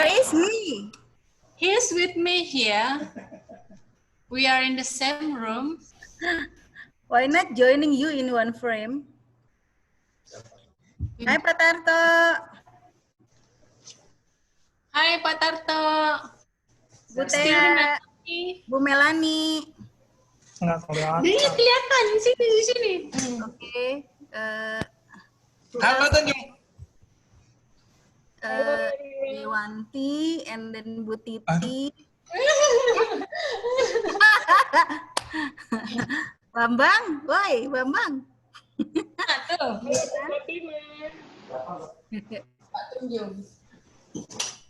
Where is he? He's with me here. We are in the same room. Why not joining you in one frame? Hai Pak Tarto. Hai Pak Tarto. Bu Still Tea, remember me? Bu Melani. Nggak kelihatan. Dia kelihatan di sini. Oke. Halo Tanjung. Dewanti, and then Bu Titi. Bambang, woi Bambang.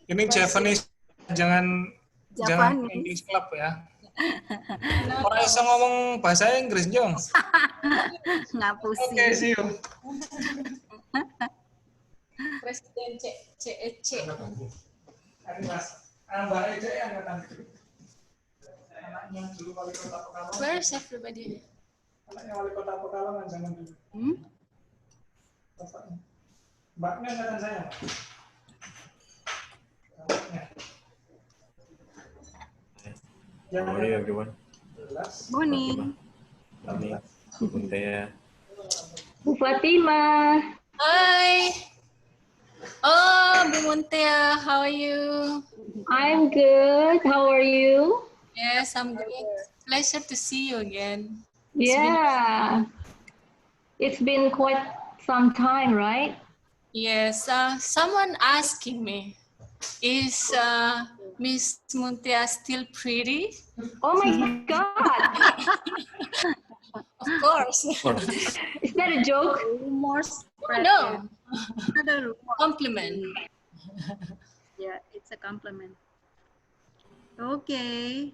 Ini Japanese, jangan English club ya. Orang bisa ngomong bahasa Inggris, Jong. Ngapusi. Oke, see you. Presiden CEC. Mbak Ece angkatan. Anaknya dulu wali kota Pekalongan. Where is everybody? Anaknya wali kota Pekalongan zaman dulu. Bapaknya. Mbaknya angkatan saya. How are you, everyone? Morning. Bu Fatima. Hi. Oh, Bu Muntia, how are you? I'm good. How are you? Yes, I'm good. Pleasure to see you again. It's been quite some time, right? Yes, someone asking me, is Miss Muntia still pretty? Oh my God. Of course. Is that a joke? Rumors. No. Another Compliment. Yeah, it's a compliment. Okay.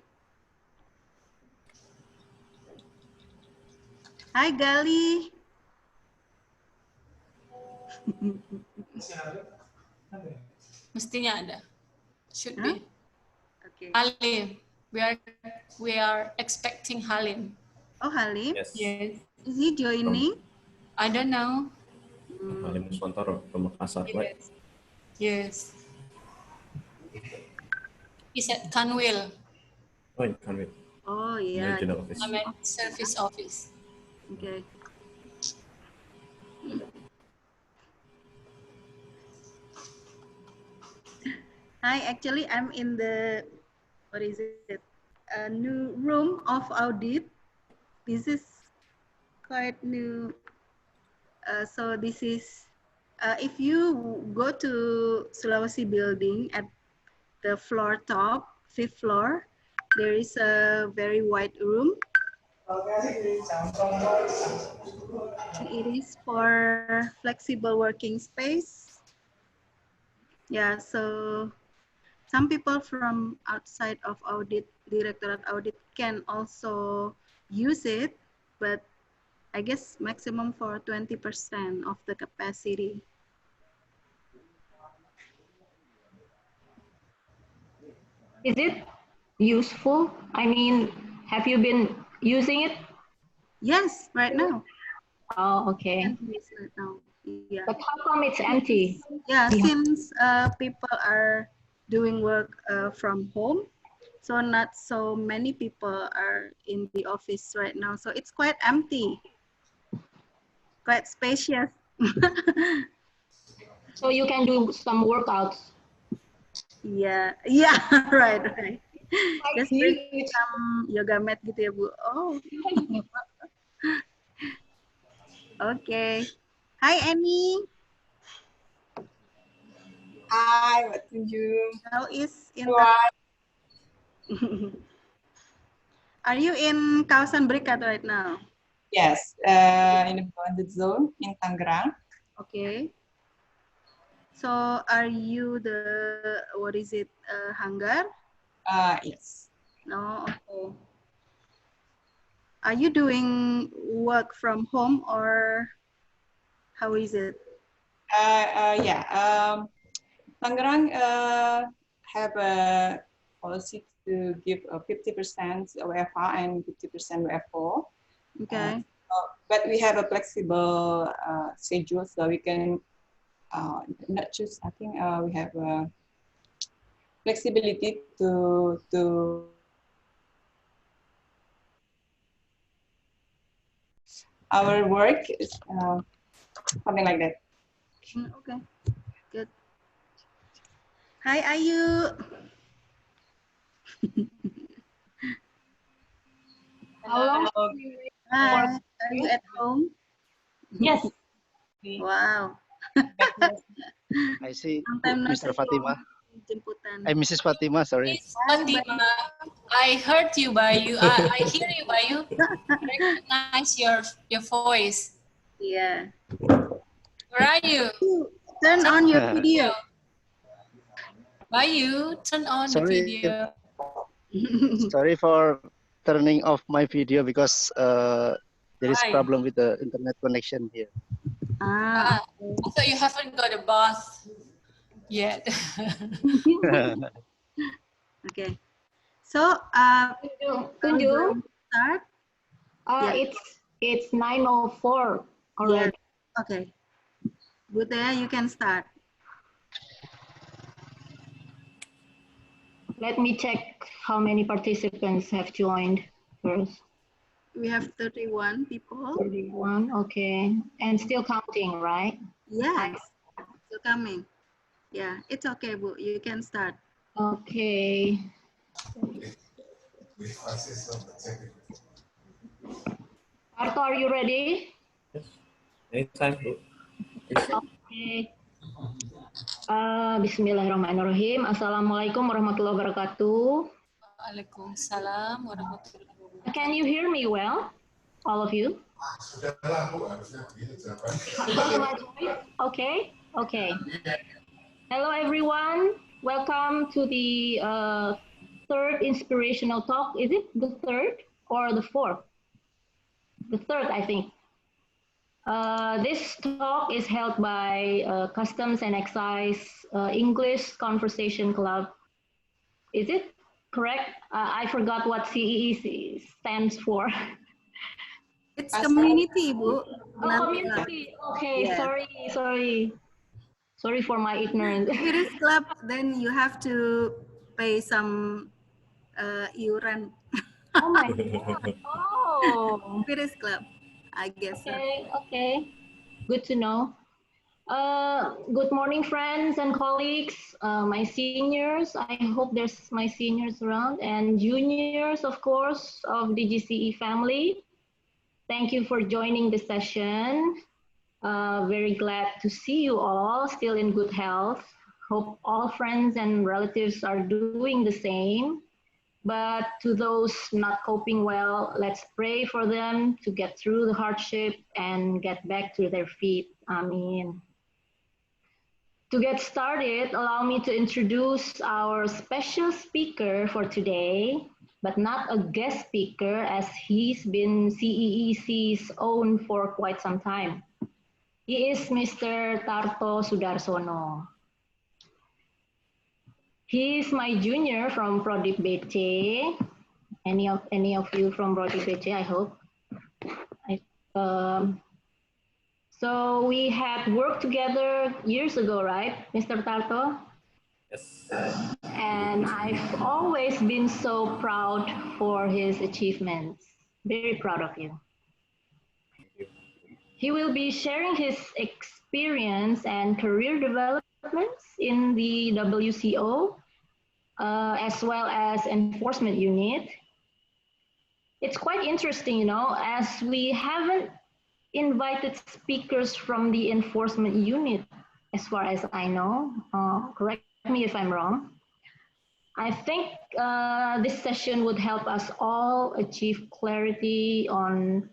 Hi, Gali. Mestinya ada. Should be. Okay. Halim. We are expecting Halim. Oh, Halim? Yes. Is he joining? I don't know. Halim Nuswantoro from Makassar, right? Yes. He's at Kanwil. Oh, in Kanwil. Oh, yeah. Regional office. I'm at service office. Okay. Hi, actually, I'm in the, what is it? A new room of audit. This is quite new. So this is, if you go to Sulawesi building at the floor top, 5th floor, there is a very wide room. It is for flexible working space. Yeah, so some people from outside of audit, Directorate Audit can also use it, but I guess maximum for 20% of the capacity. Is it useful? I mean, have you been using it? Yes, right now. Oh, okay. Right now. Yeah. But how come it's empty? Yeah, since people are doing work from home, so not so many people are in the office right now. So it's quite empty, quite spacious. So you can do some workouts. Yeah, right. Just bring some yoga mat gitu ya, Bu. Oh. Okay. Hi, Annie. Hi, Mbak Tunjung. How is in Are you in kawasan Berikat right now? Yes, in the bonded zone in Tangerang. Okay. So are you the, what is it, hangar? Yes. No, okay. Are you doing work from home or how is it? Yeah. Tangerang have a policy to give 50% WFH and 50% WFO. Okay. But we have a flexible schedule, so we can not choose. I think we have flexibility to our work, something like that. Okay, good. Hi, Ayu. How long? Hi, are you at home? Yes. Wow. I see Sometime no Mr. see Fatima. you, jemputan. Mrs. Fatima, sorry. Miss Fatima, I heard you, Bayu. I hear you, Bayu. Recognize your voice. Yeah. Where are you? Turn on your video. Bayu, turn on the Sorry, video. sorry for turning off my video because there is Why? problem with the internet connection here. Ah, I thought you haven't got a bath yet. okay. So, Tunju, going to start. Yeah. it's 9:04 Yeah. already. Okay. Butea, you can start. Let me check how many participants have joined first. We have 31 people. 31, okay. And still counting, right? Yes. Still coming. Yeah, it's okay, Bu. You can start. Okay. Tarto, are you ready? Yes. Anytime, Bu. Okay. Bismillahirrahmanirrahim. Assalamualaikum warahmatullahi wabarakatuh. Waalaikumsalam warahmatullahi wabarakatuh. Can you hear me well, all of you? Okay, okay. Hello, everyone. Welcome to the third inspirational talk. Is it the third or the fourth? The third, I think. This talk is held by Customs and Excise English Conversation Club. Is it correct? I forgot what CEE stands for. It's community, Bu. Oh, community. Okay, Yeah. Sorry for my ignorance. If it is club, then you have to pay some iuran. Oh my God. Oh. If it is club, I guess so. Okay. Good to know. Good morning, friends and colleagues, my seniors. I hope there's my seniors around, and juniors, of course, of DGCE family. Thank you for joining the session. Very glad to see you all still in good health. Hope all friends and relatives are doing the same. But to those not coping well, let's pray for them to get through the hardship and get back to their feet. Amen. To get started, allow me to introduce our special speaker for today, but not a guest speaker as he's been CEEC's own for quite some time. He is Mr. Tarto Sudarsono. He is my junior from Prodip BC. Any of you from Prodip BC, I hope. So we had worked together years ago, right, Mr. Tarto? Yes. And I've always been so proud for his achievements. Very proud of you. He will be sharing his experience and career developments in the WCO, as well as enforcement unit. It's quite interesting, you know, as we haven't invited speakers from the enforcement unit, as far as I know. Correct me if I'm wrong. I think this session would help us all achieve clarity on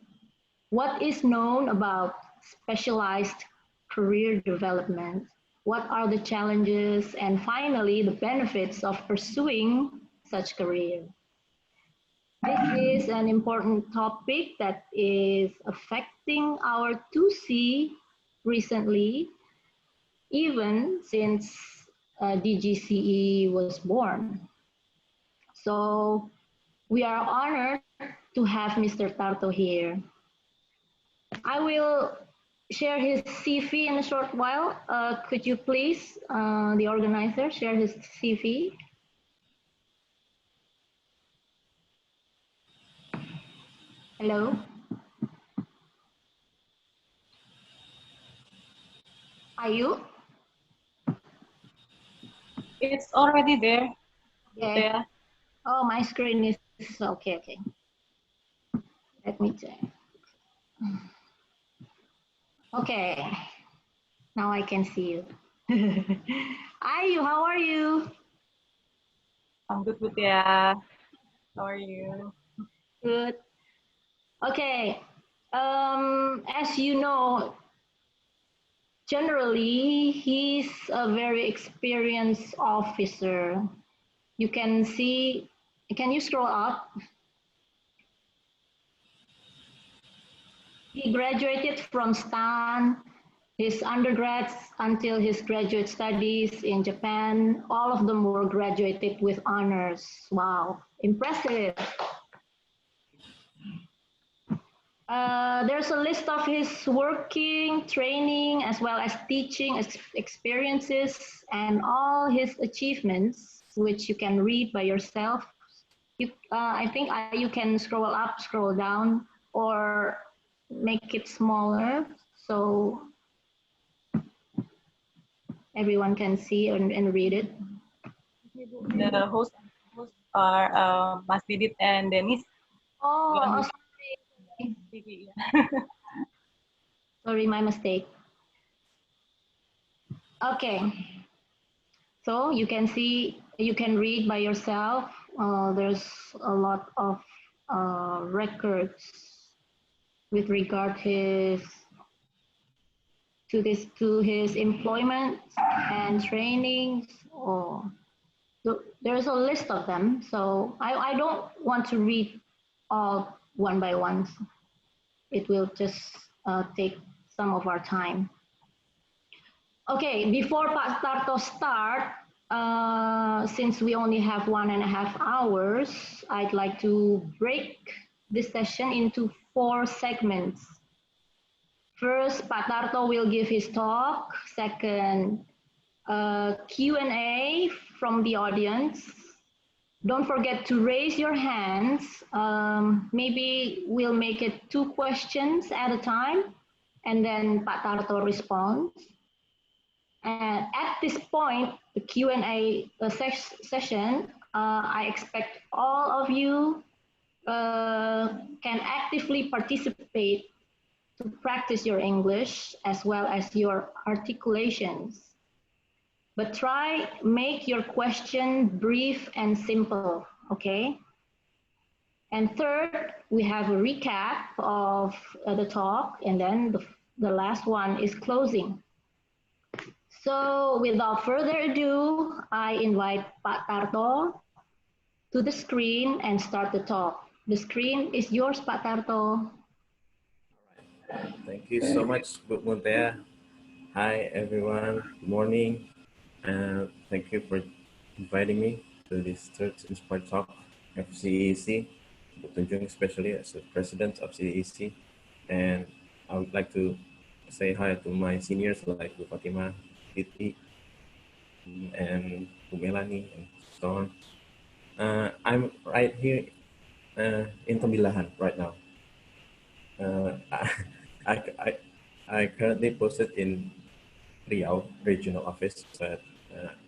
what is known about specialized career development, what are the challenges, and finally, the benefits of pursuing such career. This is an important topic that is affecting our 2C recently, even since DGCE was born. So we are honored to have Mr. Tarto here. I will share his CV in a short while. Could you please, the organizer, share his CV? Hello? Are you? It's already there. Okay. There. Oh, my screen is okay. Okay. Let me check. Okay. Now I can see you. Ayu, how are you? I'm good, Butia. How are you? Good. Okay. As you know, generally he's a very experienced officer. You can see. Can you scroll up? He graduated from Stan, his undergrads until his graduate studies in Japan. All of them were graduated with honors. Wow, impressive. There's a list of his working, training, as well as teaching experiences and all his achievements, which you can read by yourself. I think you can scroll up, scroll down, or make it smaller so everyone can see and read it. The hosts are Mas Didit and Dennis. Oh, One sorry. Vicky, Sorry, my mistake. Okay, so you can see, you can read by yourself. There's a lot of records with regard to his employment and trainings. Oh, so there's a list of them. So I don't want to read all one by one. It will just take some of our time. Okay, before Pak Tarto start, since we only have 1.5 hours, I'd like to break this session into 4 segments. First, Pak Tarto will give his talk. Second, Q&A from the audience. Don't forget to raise your hands. Maybe we'll make it 2 questions at a time, and then Pak Tarto responds. And at this point, the Q&A session, I expect all of you can actively participate to practice your English as well as your articulations. But try make your question brief and simple, okay? And third, we have a recap of the talk, and then the last one is closing. So without further ado, I invite Pak Tarto to the screen and start the talk. The screen is yours, Pak Tarto. Thank you so much, Bu Muntea. Hi, everyone. Good morning. And thank you for inviting me to this third Inspire Talk of CEC, Bu Tunjung especially as the president of CEC. And I would like to say hi to my seniors like Bu Fatima, Titi, and Bu Melanie, and so on. I'm right here in Tembilahan right now. I, I, I currently posted in Riau regional office, but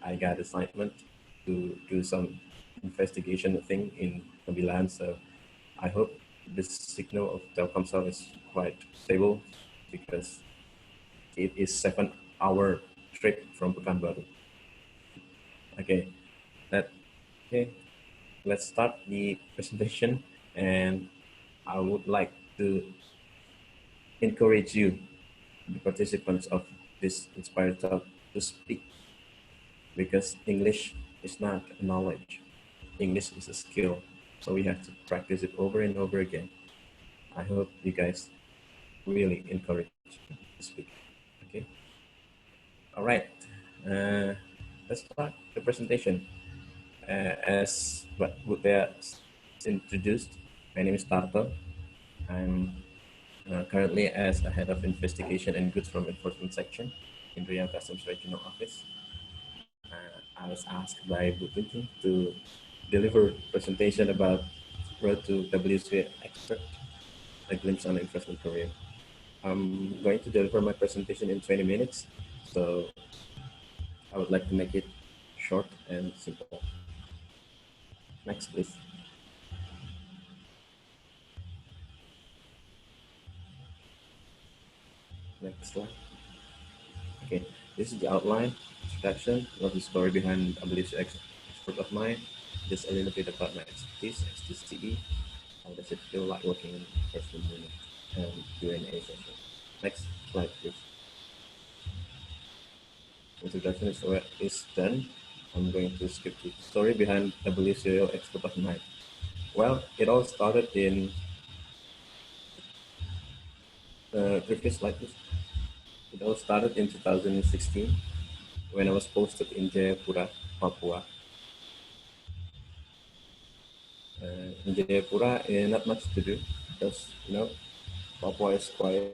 I got assignment to do some investigation thing in Tembilahan. So I hope this signal of Telkomsel is quite stable because it is 7-hour trip from Pekanbaru. Okay, let's start the presentation, and I would like to encourage you, the participants of this Inspired Talk, to speak, because English is not a knowledge. English is a skill, so we have to practice it over and over again. I hope you guys really encourage me to speak. Okay. All right. Let's start the presentation. As what Butea introduced, my name is Tarto. I'm currently as a head of investigation and goods from enforcement section in Riau Customs Regional Office. I was asked by Bu Tunjung to deliver presentation about road to WCO expert. a glimpse on the investment career. I'm going to deliver my presentation in 20 minutes, so I would like to make it short and simple. Next, please. Next slide. Okay, this is the outline, introduction, what the story behind WCO expert of mine, just a little bit about my expertise, XTCE, how does it feel like working in person unit and Q&A session. Next slide, please. Introduction is done. I'm going to skip to the story behind WCO expert of mine. Well, it all started in the previous slide, please. It all started in 2016 when I was posted in Jayapura, Papua. In Jayapura, not much to do because Papua is quite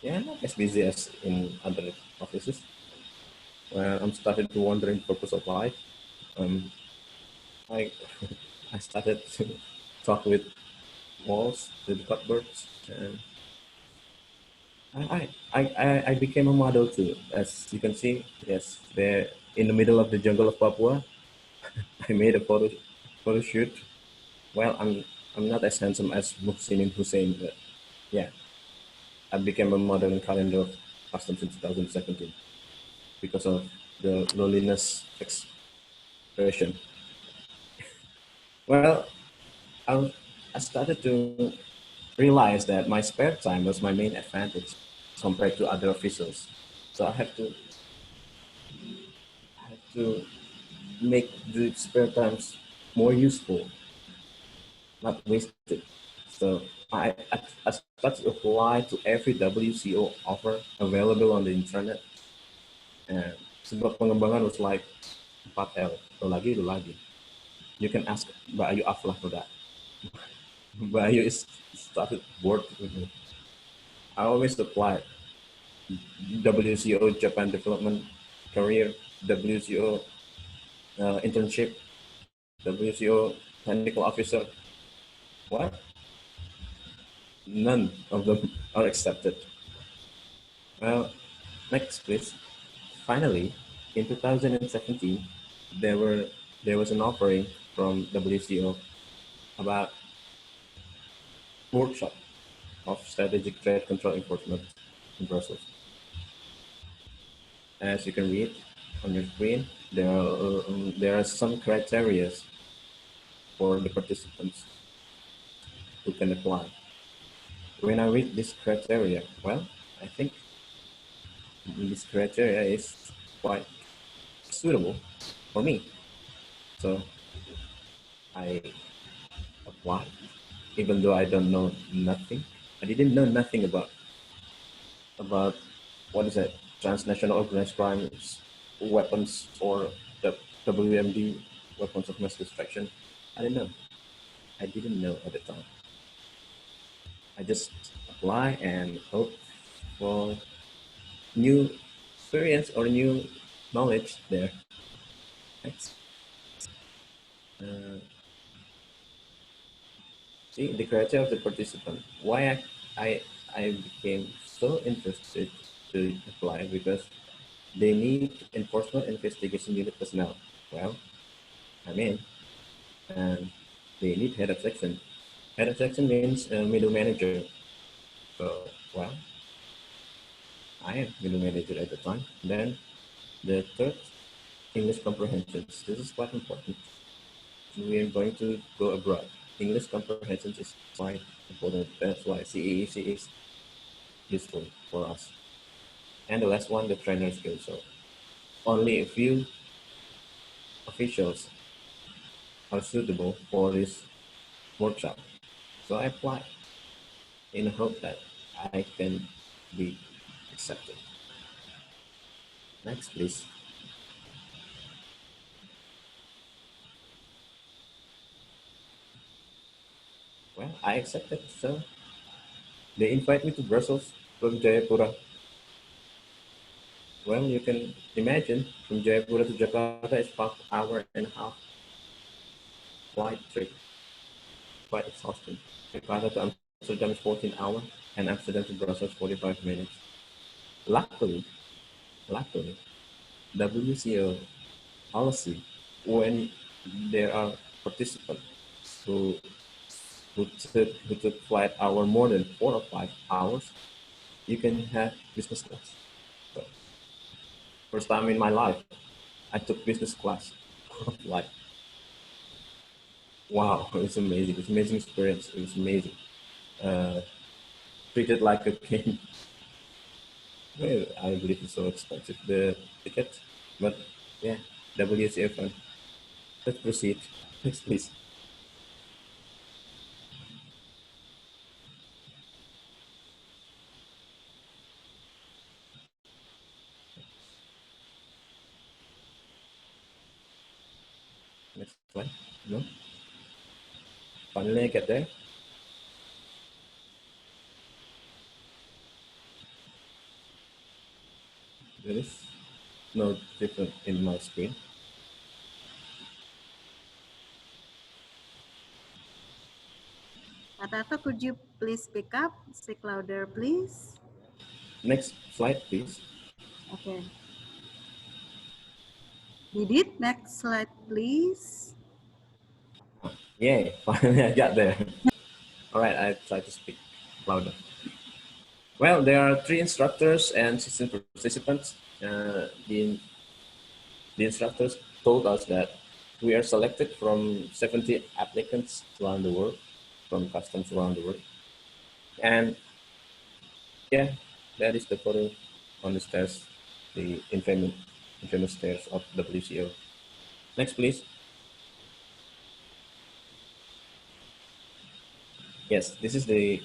not as busy as in other offices. Well, I'm started to wondering purpose of life. I I started to talk with walls, with cupboards, and I became a model too. As you can see, yes, there in the middle of the jungle of Papua, I made a photo shoot. Well, I'm not as handsome as Muhsin Hussein, but yeah, I became a model in calendar of customs in 2017 because of the loneliness expression. Well, I started to realize that my spare time was my main advantage compared to other officials. So I have to make the spare times more useful, not wasted. So I started to apply to every WCO offer available on the internet. And sebuah pengembangan was like 4L, lo lagi. You can ask Mbak Ayu Aflah for that. Mbak Ayu started work with me. I always applied WCO Japan Development Career, WCO internship, WCO technical officer. What? None of them are accepted. Well, next please. Finally, in 2017, there was an offering from WCO about workshop of strategic trade control enforcement in Brussels. As you can read on your screen, there are some criteria for the participants who can apply. When I read this criteria, well, I think this criteria is quite suitable for me. So I applied, even though I don't know nothing. I didn't know nothing about what is it, transnational organized crimes, weapons, or the WMD, weapons of mass destruction. I didn't know. I didn't know at the time. I just apply and hope for new experience or new knowledge there. Next. See the criteria of the participant. Why I became so interested to apply because they need enforcement investigation unit personnel. Well, I'm in, and they need head of section. Head of section means middle manager. So, well, I am middle manager at the time. Then the third, English comprehension. This is quite important. We are going to go abroad. English comprehension is quite important. That's why CEEC is useful for us. And the last one, the trainer skill. So only a few officials are suitable for this workshop. So I applied in hope that I can be accepted. Next, please. Well, I accepted, so they invite me to Brussels from Jayapura. Well, you can imagine from Jayapura to Jakarta is 5 hour and a half flight trip. Quite exhausting. Jakarta to Rotterdam is 14 hours, and Amsterdam to Brussels 45 minutes. Luckily, WCO policy, when there are participants who took flight hour more than 4 or 5 hours, you can have business class. So, first time in my life, I took business class. Like, wow, it's amazing. It's amazing experience. It was amazing. Treated like a king. Well, I believe it's so expensive, the ticket. But yeah, WCO fun. Let's proceed. Next, please. Next slide. No? Finally, I get there. There is no different in my screen. Tarto, could you please speak up? Speak louder, please. Next slide, please. Okay. Did it? Next slide, please. Yay, finally I got there. All right, I try to speak louder. Well, there are 3 instructors and 16 participants. The instructors told us that we are selected from 70 applicants around the world, from customs around the world. And yeah, that is the photo on the stairs, the infamous stairs of WCO. Next, please. Yes, this is the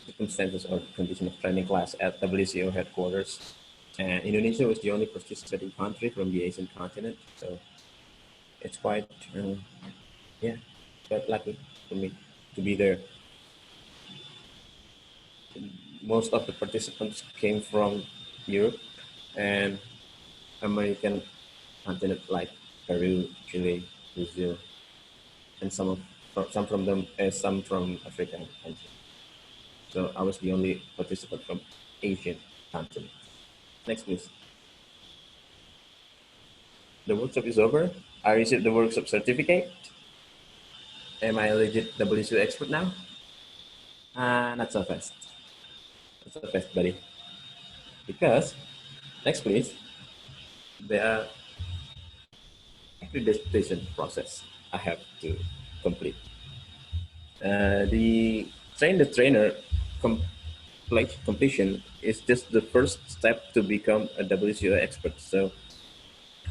circumstances or condition of training class at WCO headquarters. And Indonesia was the only participating country from the Asian continent, so it's quite, yeah, quite lucky for me to be there. Most of the participants came from Europe and American continent, like Peru, Chile, Brazil, and some from them, some from African countries. So I was the only participant from Asian continent. Next, please. The workshop is over. I received the workshop certificate. Am I a legit WCO expert now? Not so fast. Not so fast, buddy. Because, next please, there are accreditation process I have to complete. The trainer completion is just the first step to become a WCO expert. So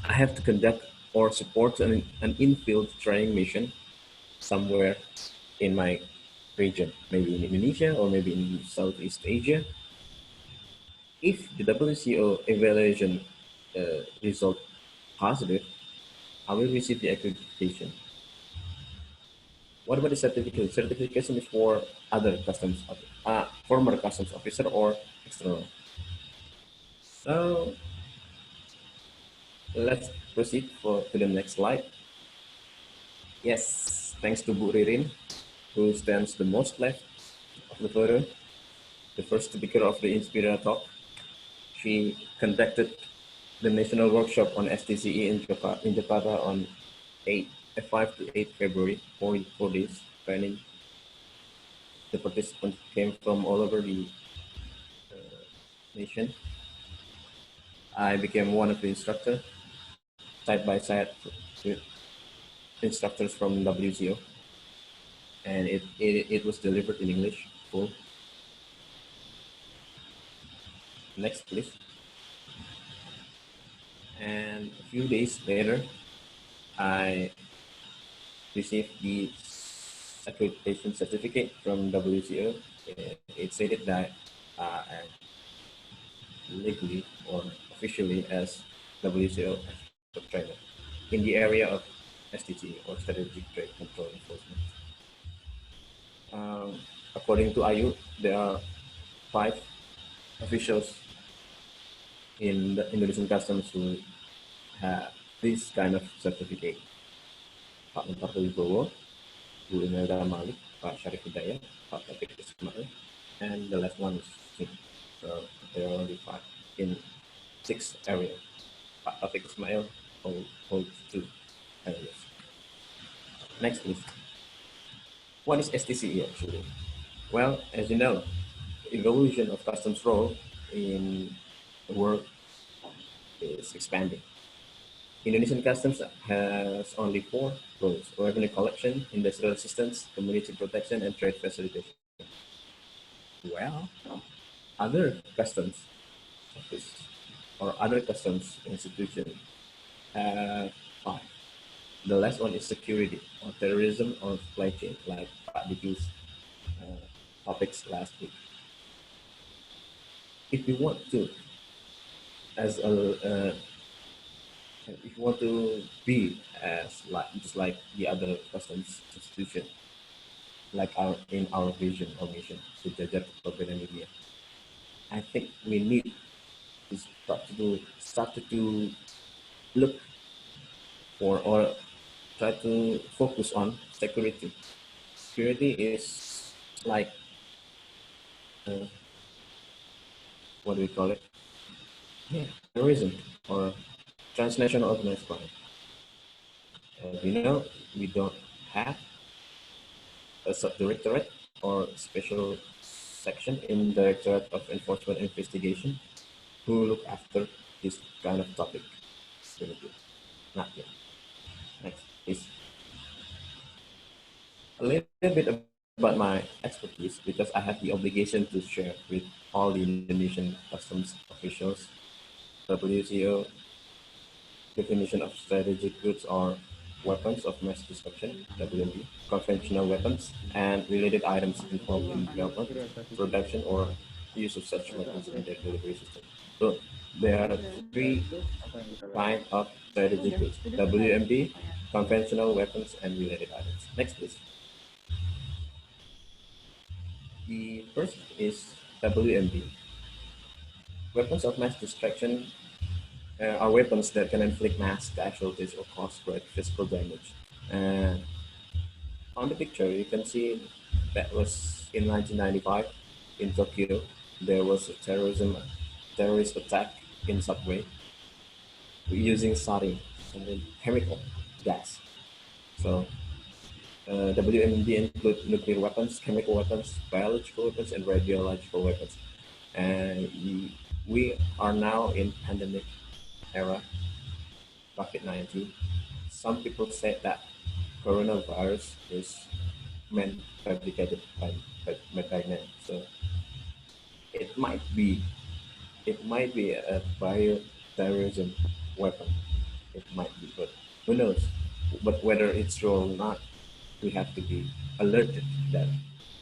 I have to conduct or support an in-field training mission somewhere in my region, maybe in Indonesia or maybe in Southeast Asia. If the WCO evaluation result positive, I will receive the accreditation. What about the certification? Certification is for other former customs officer or external. So let's proceed to the next slide. Yes, thanks to Bu Ririn, who stands the most left of the photo, the first speaker of the Inspirational talk. She conducted the national workshop on STCE in Jakarta on 5 to 8 February, 4 days training. The participants came from all over the nation. I became one of the instructors, side by side with instructors from WCO, and it was delivered in English full. Next, please. And a few days later, I received the accreditation certificate from WCO. It stated that I legally or officially as WCO expert trainer in the area of STT or Strategic Trade Control Enforcement. According to IU, there are 5 officials in the Indonesian Customs who have this kind of certificate. Pak Tarto, Bu Imelda Malik, Pak Syarif Hidayat, Pak Taufik Ismail, and the last one is me. So there are only 5 in 6 areas. Pak Taufik Ismail holds 2 areas. Next, please. What is STCE actually? Well, as you know, evolution of customs role in the world is expanding. Indonesian customs has only 4 roles: revenue collection, industrial assistance, community protection, and trade facilitation. Well, other customs office or other customs institution have 5. The last one is security or terrorism or supply chain, like Pak Diku's topics last week. If you want to, as a if you want to be as like just like the other customs institution, like our vision or mission, Sejajar Propaganda Media, I think we need to start to look for or try to focus on security. Security is like what do we call it? Yeah, terrorism or transnational organized crime. As we know, we don't have a subdirectorate or special section in Directorate of Enforcement Investigation who look after this kind of topic. Not yet. Next, please. A little bit about my expertise because I have the obligation to share with all the Indonesian customs officials, WCO, definition of strategic goods or weapons of mass destruction, WMD, conventional weapons, and related items involved in development, production, or use of such weapons in their delivery system. So there are 3 kinds of strategic goods: WMD, conventional weapons, and related items. Next, please. The first is WMD. Weapons of mass destruction are weapons that can inflict mass casualties or cause great physical damage. And on the picture, you can see that was in 1995 in Tokyo. There was a terrorist attack in subway using sarin, chemical gas. So WMD include nuclear weapons, chemical weapons, biological weapons, and radiological weapons. And we are now in pandemic era, COVID-19. Some people say that coronavirus is man fabricated by man. So it might be a bioterrorism weapon. It might be, but who knows? But whether it's true or not, we have to be alerted that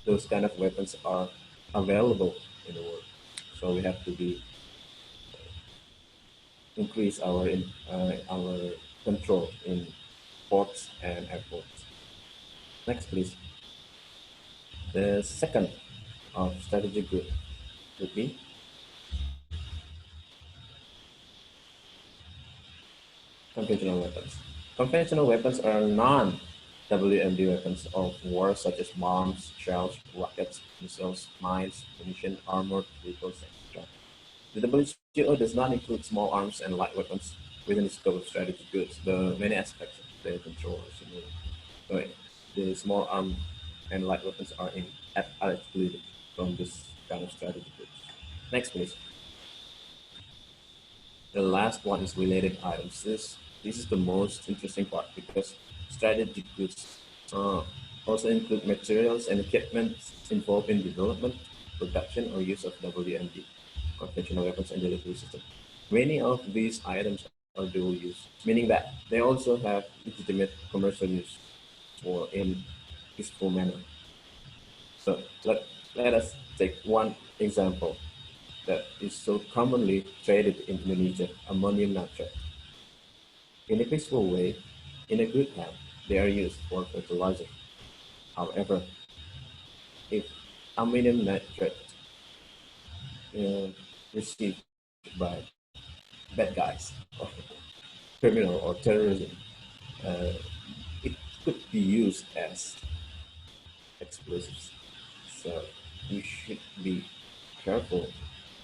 those kind of weapons are available in the world. So we have to be increase our control in ports and airports. Next, please. The second of strategic good would be conventional weapons. Conventional weapons are non-WMD weapons of war such as bombs, shells, rockets, missiles, mines, munition, armored vehicles, etc. The WCO does not include small arms and light weapons within the scope of strategic goods. The many aspects of their control are similar. The small arm and light weapons are excluded from this kind of strategic goods. Next, please. The last one is related items. This is the most interesting part because strategic goods also include materials and equipment involved in development, production, or use of WMD, conventional weapons and delivery system. Many of these items are dual use, meaning that they also have legitimate commercial use or in peaceful manner. So let us take one example that is so commonly traded in Indonesia, ammonium nitrate. In a peaceful way, in a good hand, they are used for fertilizer. However, if ammonium nitrate received by bad guys or criminal or terrorism, uh, it could be used as explosives. So you should be careful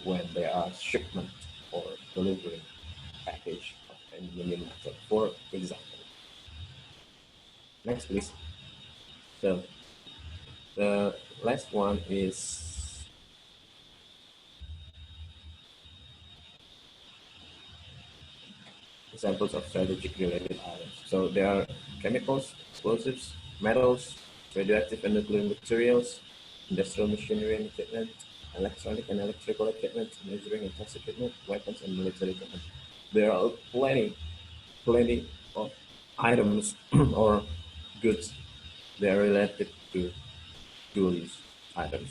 when there are shipment or delivery package of aluminum metal, for example. Next, please. So the last one is examples of strategic related items. So there are chemicals, explosives, metals, radioactive and nuclear materials, industrial machinery and equipment, electronic and electrical equipment, measuring and test equipment, weapons and military equipment. There are plenty of items or goods that are related to these items.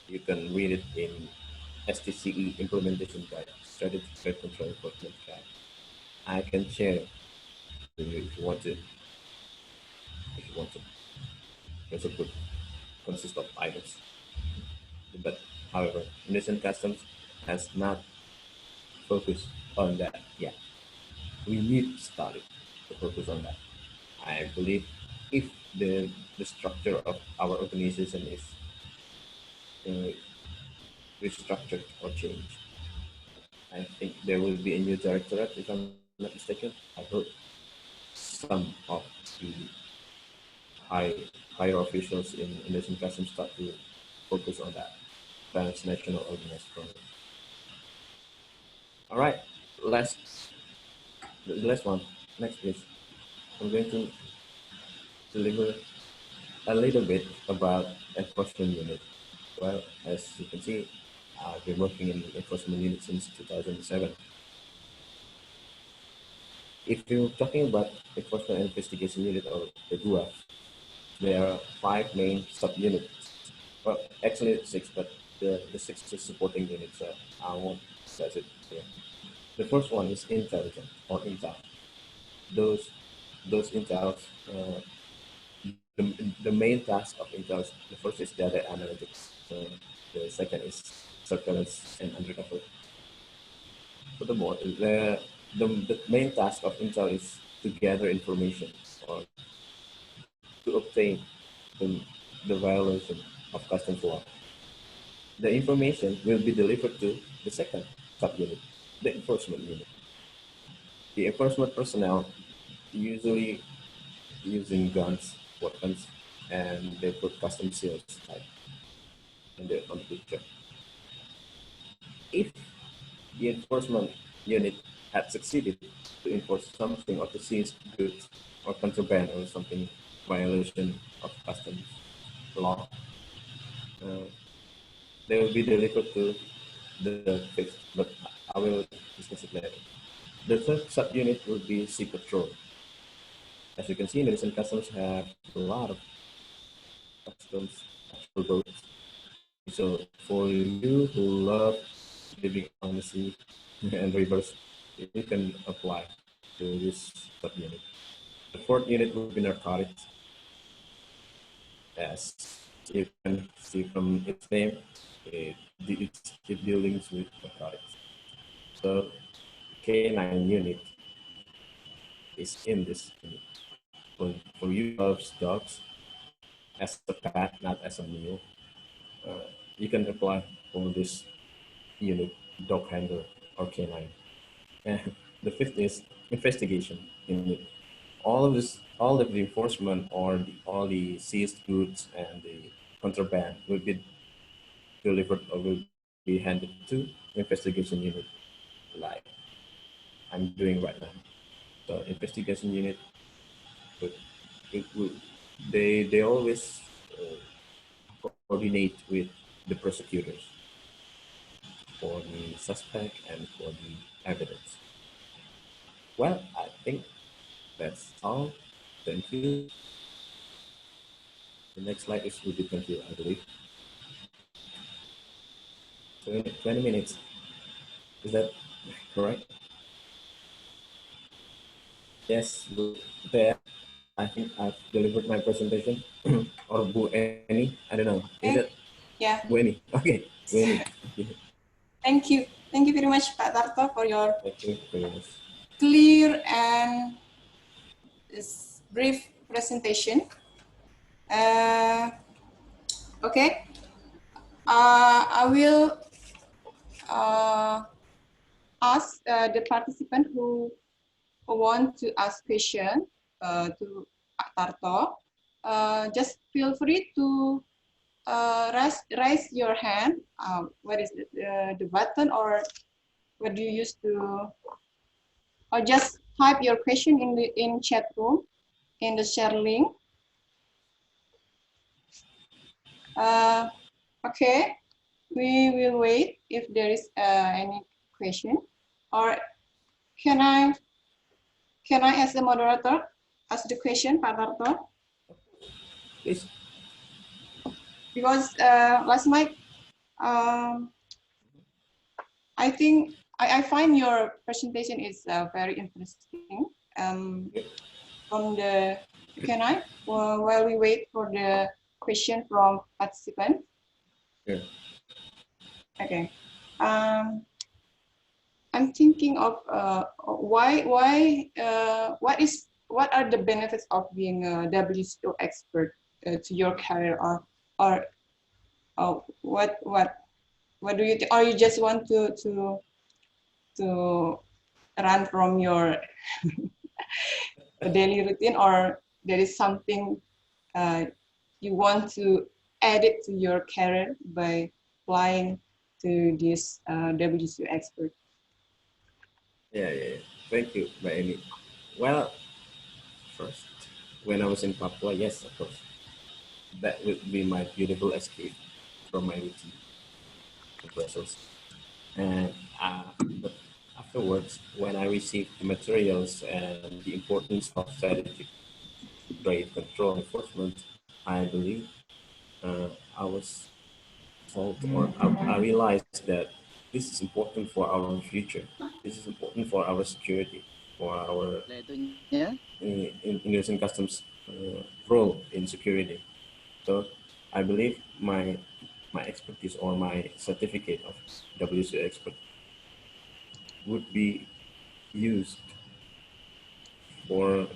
You can read it in STCE Implementation Guide, Strategic Trade Control Enforcement Guide. I can share to you if you want to. If you want to, it's a good consist of items. But however, Indonesian Customs has not focused on that yet. We need to start it to focus on that. I believe if the structure of our organization is uh, restructured or changed, I think there will be a new directorate, if I'm not mistaken. I hope some of the high higher officials in Indonesian Customs start to focus on that transnational organized crime. All right, last the last one. Next, please. I'm going to deliver a little bit about enforcement unit. Well, as you can see, I've been working in enforcement unit since 2007. If you're talking about enforcement and investigation unit or the DUAF, there are 5 main subunits. Well, actually 6, but the 6th is supporting unit, so I won't stress it here. The first one is intelligence or intel. Those those intels, the main task of intels, the first is data analytics. The second is surveillance and undercover. Furthermore, the main task of intel is to gather information or to obtain the, the violation of customs law. The information will be delivered to the second subunit, the enforcement unit. The enforcement personnel usually using guns, weapons, and they put custom seals type on the picture. If the enforcement unit had succeeded to enforce something or to seize goods or contraband or something violation of customs law, uh, they will be delivered to the fifth, but I will discuss it later. The third subunit will be sea patrol. As you can see, Indonesian customs have a lot of customs patrol boats. So for you who love living on the sea and rivers, you can apply to this subunit. The fourth unit will be narcotics. As you can see from its name, it deals with narcotics. So K9 unit is in this unit. For you who loves dogs as a pet, not as a meal, you can apply for this unit, dog handler or K9. And the fifth is investigation unit. All of the enforcement or all the seized goods and the contraband will be delivered or will be handed to investigation unit, like I'm doing right now. So investigation unit, would, it would, they always coordinate with the prosecutors for the suspect and for the evidence. Well, I think that's all. Thank you. The next slide is will be 20, I believe. 20 minutes. Is that correct? Yes, there. I think I've delivered my presentation. Or Bu Eni, I don't know. Is it Yeah. Bu Eni? Okay, Bu Eni. Thank you. Thank you very much, Pak Tarto, for your Thank you very much. clear and this brief presentation. Okay. I will ask the participant who want to ask question to Pak Tarto. Just feel free to raise your hand. What is it? The button, or what do you use to, or just type your question in the chat room in the share link. Okay, we will wait if there is any question, or can I as a moderator ask the question, Pak Tarto? Please. Because last night, I think I find your presentation is very interesting. From the, can I, while we wait for the question from participant? Yeah. Okay. I'm thinking of what are the benefits of being a WCO expert to your career, or what do you think? Or you just want to run from your daily routine, or there is something you want to add it to your career by applying to this WCO expert? Yeah. Thank you, Mbak Eni. Well, first, when I was in Papua, yes, of course, that would be my beautiful escape from my routine to Brussels. And but afterwards, when I received the materials and the importance of strategic trade control enforcement, I believe I was told, or I realized that this is important for our future. This is important for our security, for our Indonesian customs role in security. So I believe my expertise or my certificate of WCO expert would be used for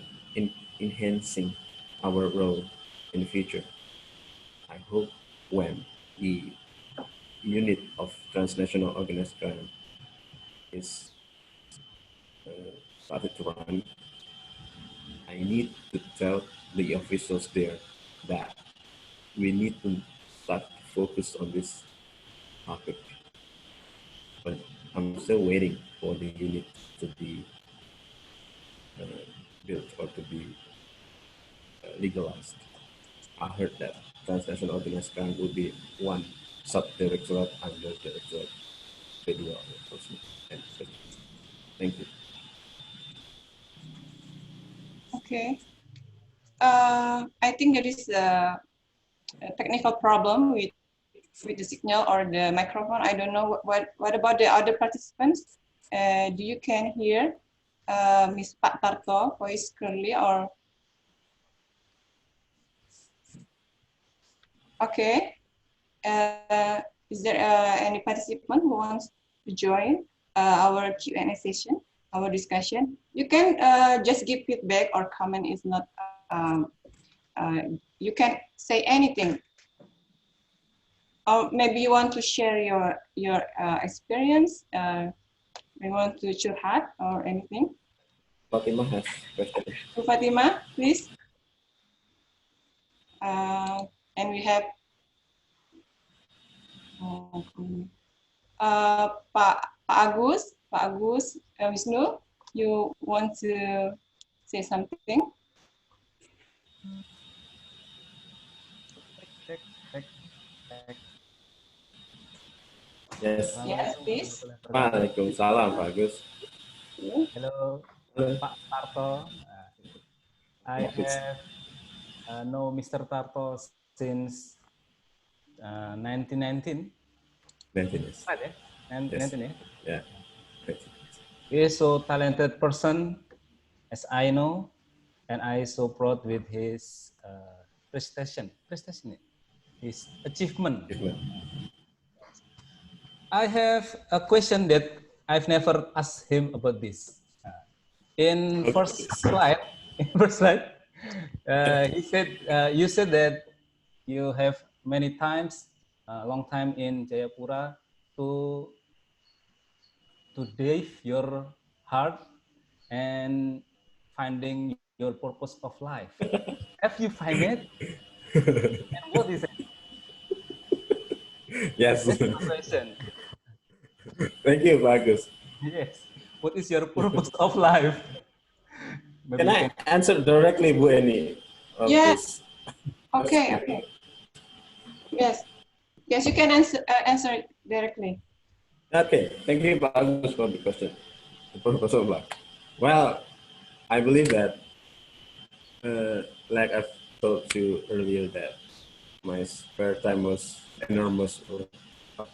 enhancing our role in the future. I hope when the unit of transnational organized crime is started to run, I need to tell the officials there that we need to start to focus on this topic. But I'm still waiting for the unit to be built or to be legalized. I heard that transnational organized crime will be one sub-directorate under Directorate Federal Enforcement. Thank you. Okay. I think there is a technical problem with the signal or the microphone. I don't know what about the other participants. Do you can hear Miss Pak Tarto voice clearly, or okay? Is there any participant who wants to join our Q&A session, our discussion? You can just give feedback or comment. Is not. You can say anything, or maybe you want to share your experience. You want to curhat or anything. Fatima has question. Fatima, please. And we have Pak Agus, Wisnu, you want to say something? Yes. Yes, please. Waalaikumsalam, Pak Agus. Hello, Pak Tarto. I have know Mr. Tarto since 1919. 19 years. Right, yeah? 19, yeah? Yeah. He is so talented person, as I know, and I so proud with his prestation, his achievement. I have a question that I've never asked him about this. In first slide, he said you said that you have many times, a long time in Jayapura to dive your heart and finding your purpose of life. Have you find it? And what is it? Yes. That's the question. Thank you, Bagus. Yes. What is your purpose of life? Maybe Can you I can. answer directly, Bu Eni, of Yes. this Okay. question? Okay. Yes. Yes, you can answer it directly. Okay, thank you, Bagus, for the question. The purpose of life. Well, I believe that, like I've told you earlier, that my spare time was enormous, or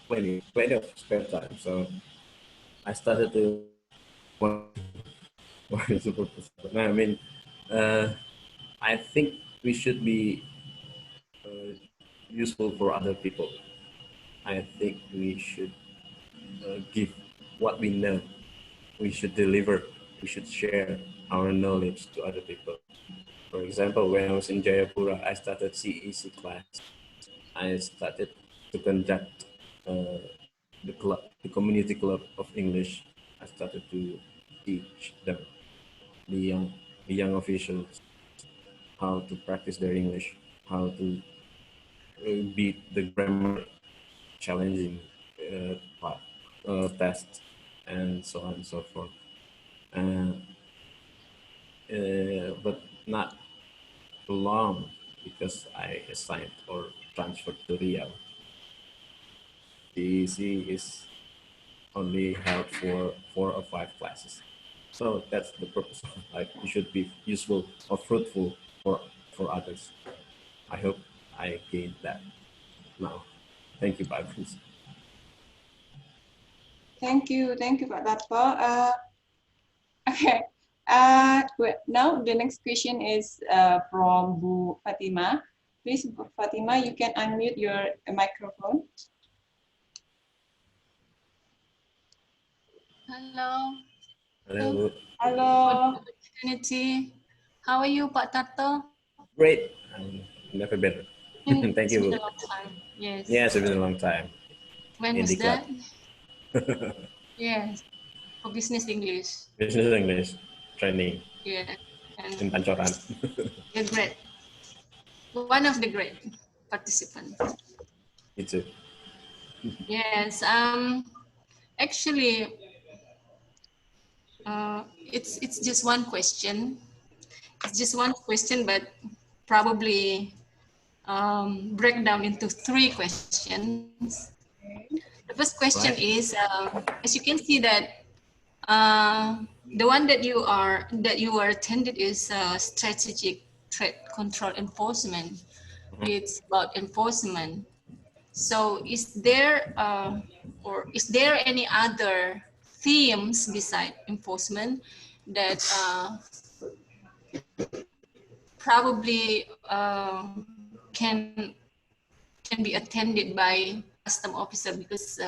plenty of spare time. So I started to what is the purpose? I mean, uh, I think we should be useful for other people. I think we should give what we know. We should deliver. We should share our knowledge to other people. For example, when I was in Jayapura, I started CEC class. I started to conduct the community club of English. I started to teach them, the young, the young officials, how to practice their English, how to beat the grammar challenging part, tests, and so on and so forth. Uh, but not long, because I assigned or transferred to Riau. DEC is only held for 4 or 5 classes. So that's the purpose of life. You should be useful or fruitful for others. I hope I gained that now. Thank you, Bagus. Thank you, Pak Tarto. Okay. Now the next question is from Bu Fatima. Please, Bu Fatima, you can unmute your microphone. Hello. Hello. Hello. Opportunity. How are you, Pak Tarto? Great. Never better. Thank It's you, been Bu. a long time. Yes. Yes, it's been a long time When in was the club. that? Yes. For business English. Business English training Yeah. in And Pancoran. you're great. One of the great participants. Me too. Yes. Actually, it's just one question. It's just one question, but probably break down into 3 questions. The first question Right. is, as you can see that the one that you are attended is strategic threat control enforcement. It's about enforcement. So is there any other themes beside enforcement that probably can be attended by custom officer, because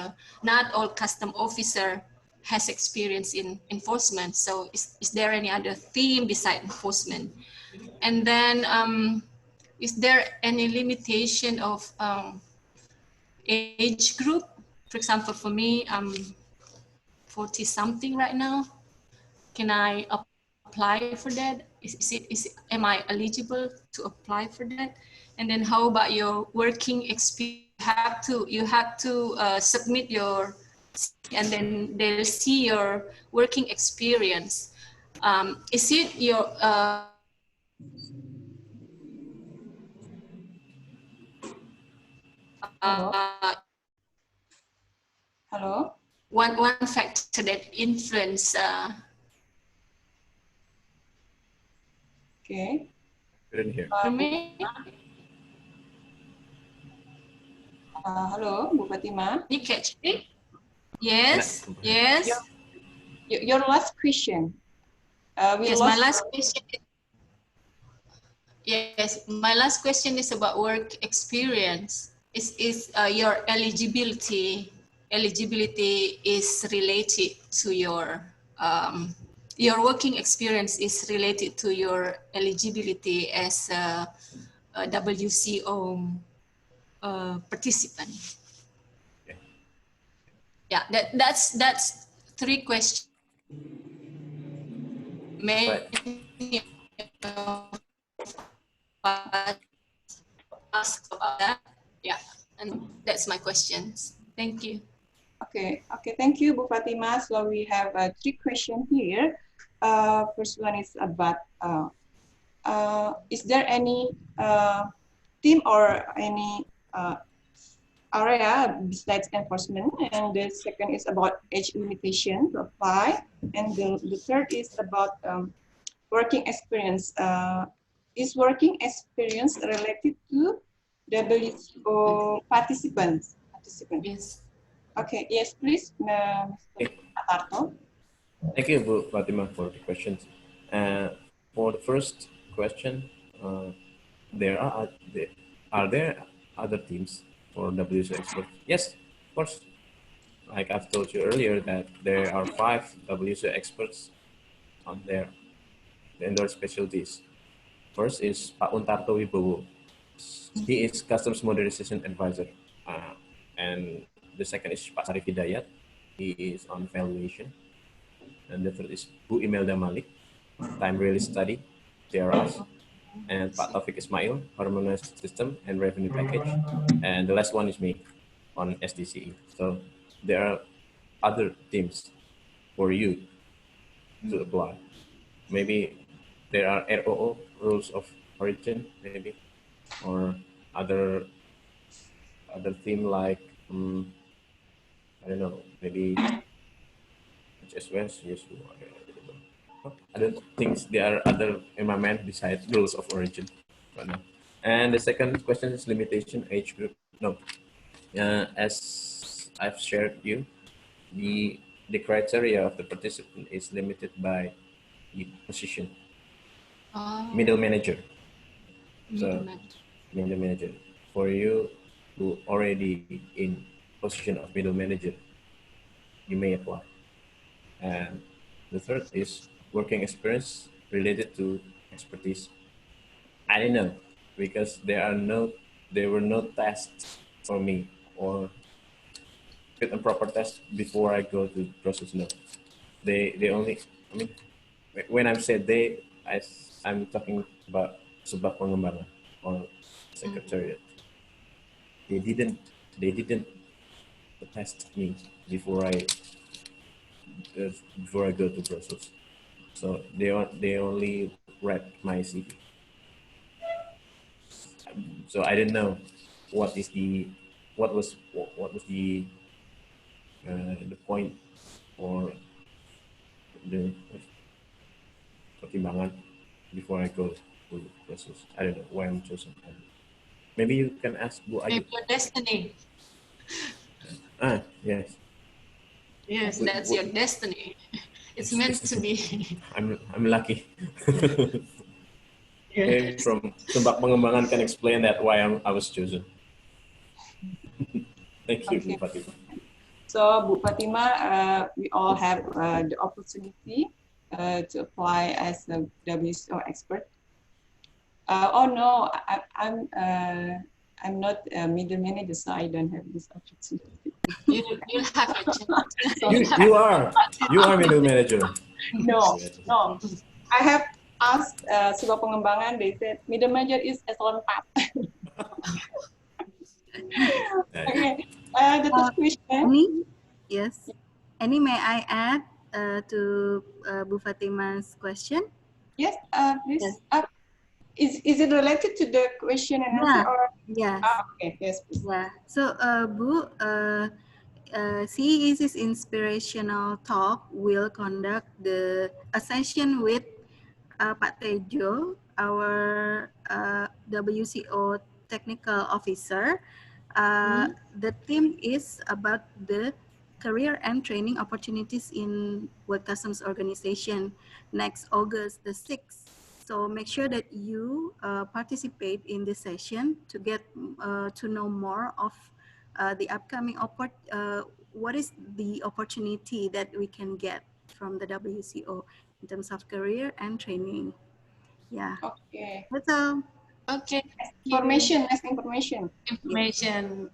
not all custom officer has experience in enforcement. So is there any other theme beside enforcement? And then is there any limitation of age group? For example, for me, I'm 40 something right now. Can I apply for that? Am I eligible to apply for that? And then how about your working experience? You have to submit your, and then they'll see your working experience. Is it your Hello. Hello. one factor that influence? Okay. Couldn't hear. Me? Hello, Bu Fatima. You catch me? Yes. Yes. Your last question. Yes. My last question. Yes, my last question is about work experience. Is your eligibility is related to your working experience is related to your eligibility as a WCO participant. Okay. Yeah, that's 3 questions. Right. Many of us ask about that. Yeah, and that's my questions. Thank you. Okay, thank you, Bu Fatima. So we have 3 questions here. First one is about, is there any team or any area besides enforcement? And the second is about age limitation to apply. And the third is about working experience. Is working experience related to WCO participants? Yes. Okay, yes, please, Mr. Okay. Tarto. Thank you, Bu Fatima, for the questions. For the first question, are there other teams for WCO experts? Yes, of course. Like I've told you earlier that there are 5 WCO experts on there in their specialties. First is Pak Untarto Wibowo. He is Customs Modernization Advisor. And the second is Pak Sarif Hidayat. He is on valuation. And the third is Bu Imelda Malik, Time Release Study, TRS. And Pak Taufik Ismail, Harmonized System and Revenue Package. And the last one is me on SDCE. So there are other teams for you to apply. Maybe there are ROO, rules of origin, maybe, or other theme like I don't know, maybe HSWS. Yes, I don't think there are other in my mind besides rules of origin right now. And the second question is limitation age group. No, as I've shared you, the criteria of the participant is limited by the position, middle manager. So middle manager. For you who already in position of middle manager, you may apply. And the third is working experience related to expertise. I don't know because there were no tests for me or fit and proper test before I go to process. No, they only. I mean, when I'm said they, I'm talking about sebuah pengembangan or secretariat. They didn't test me before I go to Brussels. So they only read my CV. So I didn't know what was the point or the pertimbangan before I go to Brussels. I don't know why I'm chosen. Maybe you can ask Bu Ayu. Maybe your destiny. Yes. Yes, that's your destiny. It's meant to be. I'm lucky. Yes. Maybe from Sebab Pengembangan can explain that why I was chosen. Thank you, Okay. Bu Fatima. So, Bu Fatima, we all have the opportunity to apply as a WCO expert. Oh no, I'm not a middle manager, so I don't have this opportunity. You'll have a chance. You are middle manager. No. I have asked sebuah pengembangan. They said middle manager is eselon 4. Okay. The third question. Yes. Any may I add to Bu Fatima's question? Yes, please. Yes. Is it related to the question and answer or? Yes. Okay. Yes, please. Yeah. So, Bu, CEEC's Inspirational Talk will conduct a session with Pak Tejo, our WCO technical officer. The theme is about the career and training opportunities in World Customs Organization next August the 6th. So make sure that you participate in this session to get to know more of the upcoming what is the opportunity that we can get from the WCO in terms of career and training. Yeah. Okay. That's all. Okay. Next information. Information.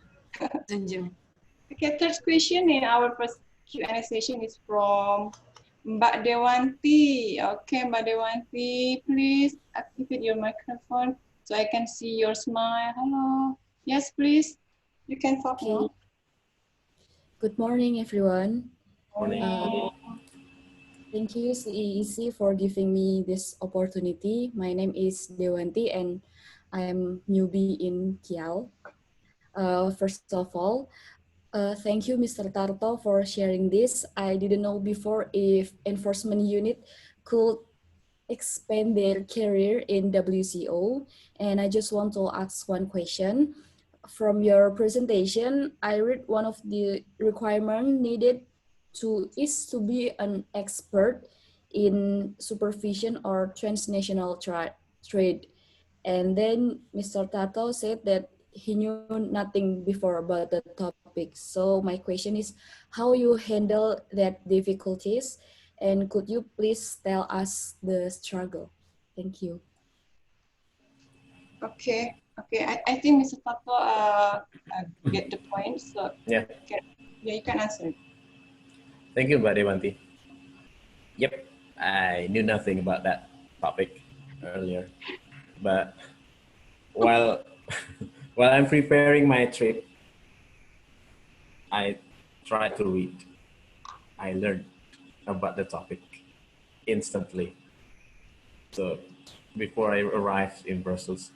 Tunjuk. Okay, third question in our first Q&A session is from Mbak Dewanti. Okay, Mbak Dewanti, please activate your microphone so I can see your smile. Hello. Yes, please. You can talk now. Good morning, everyone. Morning. Thank you, CEEC, for giving me this opportunity. My name is Dewanti, and I am newbie in Riau. First of all, thank you, Mr. Tarto, for sharing this. I didn't know before if enforcement unit could expand their career in WCO. And I just want to ask one question. From your presentation, I read one of the requirements needed is to be an expert in supervision or transnational trade. And then Mr. Tato said that he knew nothing before about the topic. So my question is how you handle that difficulties, and could you please tell us the struggle? Thank you. Okay. I think Mr. Tato get the point. So Yeah. You can answer. Thank you, Mbak Dewanti. Yep, I knew nothing about that topic earlier, but while while I'm preparing my trip, I tried to read. I learned about the topic instantly. So before I arrived in Brussels,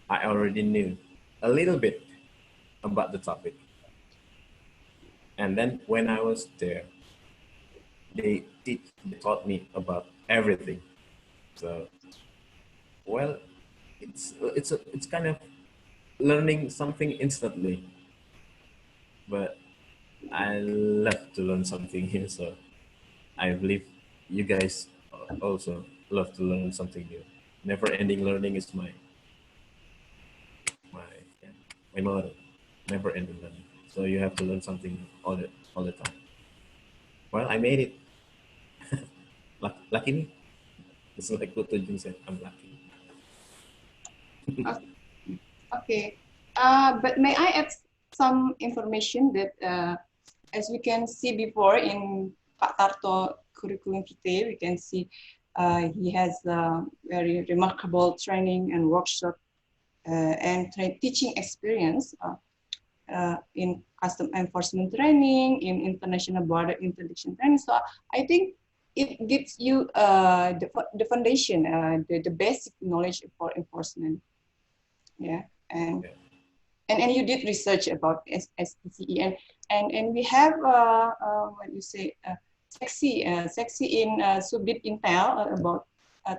I already knew a little bit about the topic. And then when I was there, they taught me about everything. So, well, it's kind of learning something instantly, but I love to learn something here. So I believe you guys also love to learn something new. Never-ending learning is my motto. Never-ending learning. So you have to learn something all the time. Well, I made it. Lucky me. It's like what Jun said. I'm lucky. Okay. But may I add some information that as we can see before in Pak Tarto curriculum vitae, we can see he has very remarkable training and workshop and teaching experience in custom enforcement training, in international border interdiction training. So I think it gives you the foundation, the basic knowledge for enforcement. Yeah, and you did research about SPCE, and we have what you say sexy in Subdit Intel about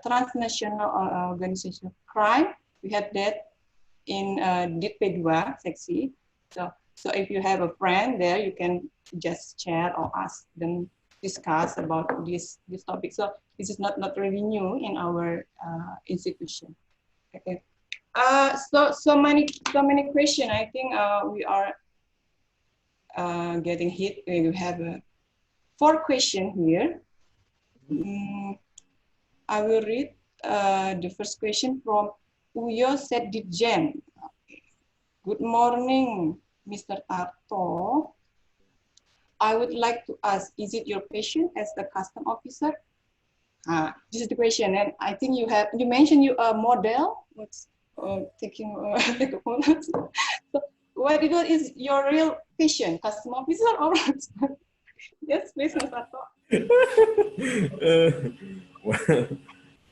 transnational organization of crime. We have that in DIT P2 sexy. So if you have a friend there, you can just chat or ask them, discuss about this topic. So this is not really new in our institution. Okay. So many questions. I think we are getting hit. We have 4 questions here. I will read the first question from Uyo Seddijen. Good morning, Mr. Tarto. I would like to ask, is it your passion as the custom officer? This is the question, and I think you mentioned you a model. What's taking so what is your real passion, custom officer or yes, please, Mr. Tarto.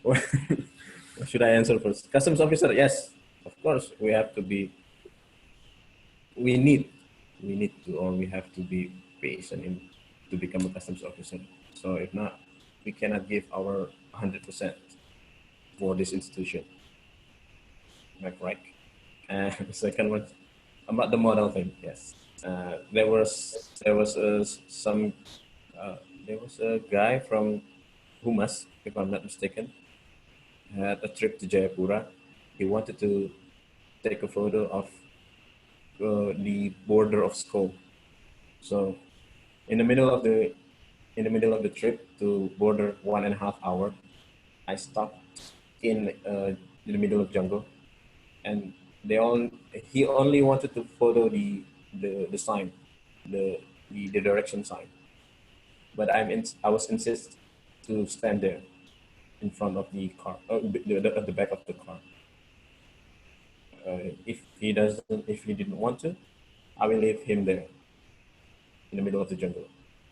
What should I answer first? Customs officer, yes, of course. We have to be. We need to, or we have to be patient to become a customs officer. So if not, we cannot give our 100% for this institution. Am I correct? The second one about the model thing. Yes, there was a guy from Humas, if I'm not mistaken, had a trip to Jayapura. He wanted to take a photo of the border of Skull. So in the middle of the trip to border 1.5 hour, I stopped in the middle of jungle and he only wanted to follow the sign, the direction sign. But I was insist to stand there in front of the car, at the back of the car. If he didn't want to, I will leave him there in the middle of the jungle.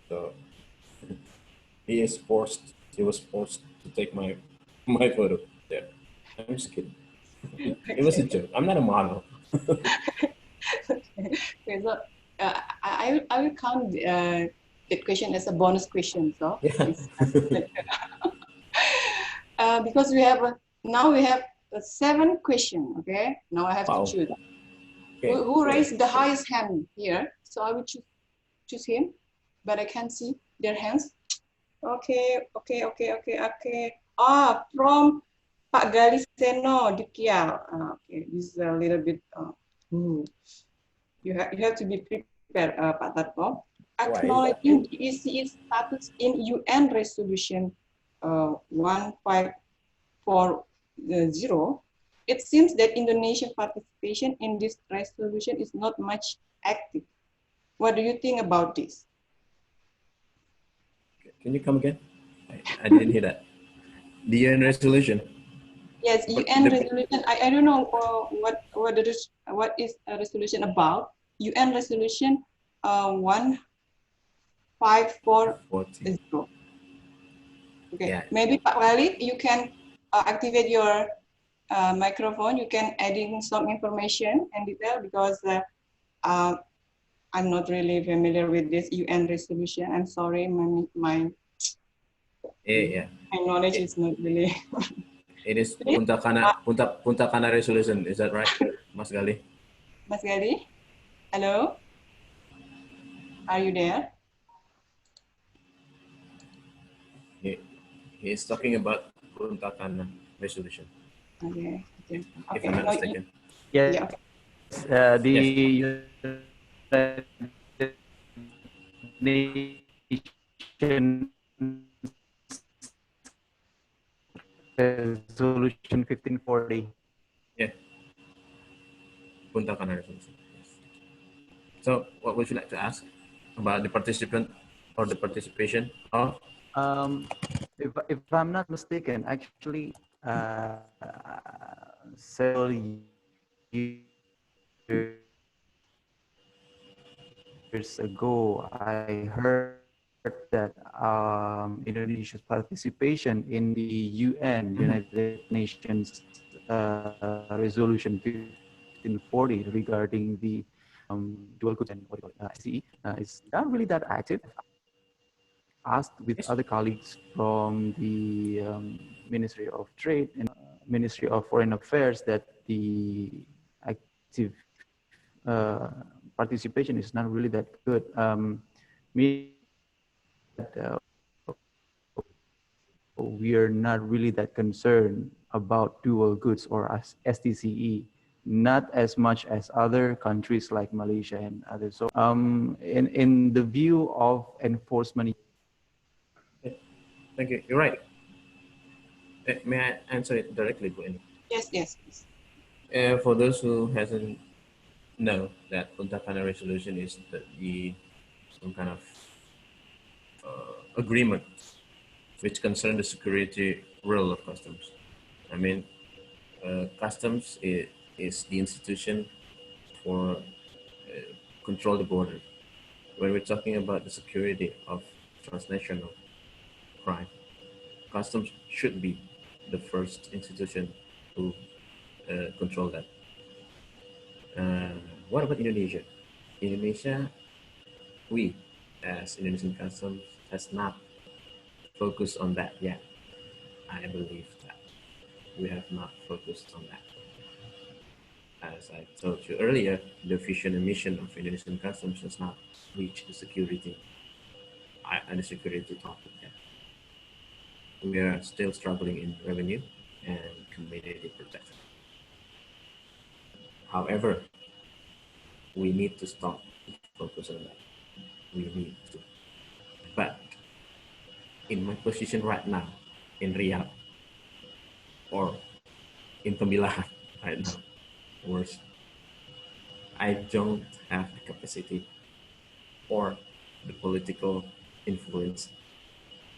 So he was forced to take my photo there. I'm just kidding. It was a Okay. joke. I'm not a model. Okay, so I will count that question as a bonus question. So Yeah. it's, because we have now we have 7 questions. Okay, now I have to Wow. choose. Okay. Who raised the highest hand here? So I will choose him, but I can't see their hands. Okay. From Pak Galiseno di Riau. Okay, this is a little bit. You have to be prepared, Pak Tarto. Why is that? Acknowledging the ECE status in UN Resolution 1540, it seems that Indonesian participation in this resolution is not much active. What do you think about this? Can you come again? I didn't hear that. The UN resolution. Yes, UN resolution. I don't know what is a resolution about. UN resolution 1540. Okay, Yeah. maybe Pak Walid, you can activate your microphone. You can add in some information and detail because I'm not really familiar with this UN resolution. I'm sorry, my Yeah. knowledge is not really. It is Punta Cana resolution. Is that right, Mas Gali? Mas Gali, hello, are you there? He is talking about Punta Cana resolution. Okay. If I'm not mistaken. Yes. Yeah, okay. The Nation Resolution 1540. Yeah. Punta Cana resolution. Yes. So, what would you like to ask about the participant or the participation of? If I'm not mistaken, actually, several years ago, I heard that Indonesia's participation in the UN, United Nations Resolution 1540 regarding the dual goods and what do you call it, SCE, is not really that active. Asked with other colleagues from the Ministry of Trade and Ministry of Foreign Affairs that the active participation is not really that good. We are not really that concerned about dual goods or STCE, not as much as other countries like Malaysia and others. So in the view of enforcement. Thank you. You're right. May I answer it directly, Bu Eni? Yes, please. For those who hasn't know that Punta Cana resolution is some kind of agreement which concern the security role of customs. I mean, customs is the institution for control the border. When we're talking about the security of transnational crime, customs should be the first institution to control that. What about Indonesia? Indonesia, we as Indonesian customs has not focused on that yet. I believe that we have not focused on that. As I told you earlier, the vision and mission of Indonesian customs has not reached the security and the security topic yet. We are still struggling in revenue and community protection. However, we need to stop focus on that. We need to. But in my position right now, in Riau or in Pembilahan right now, worse. I don't have the capacity or the political influence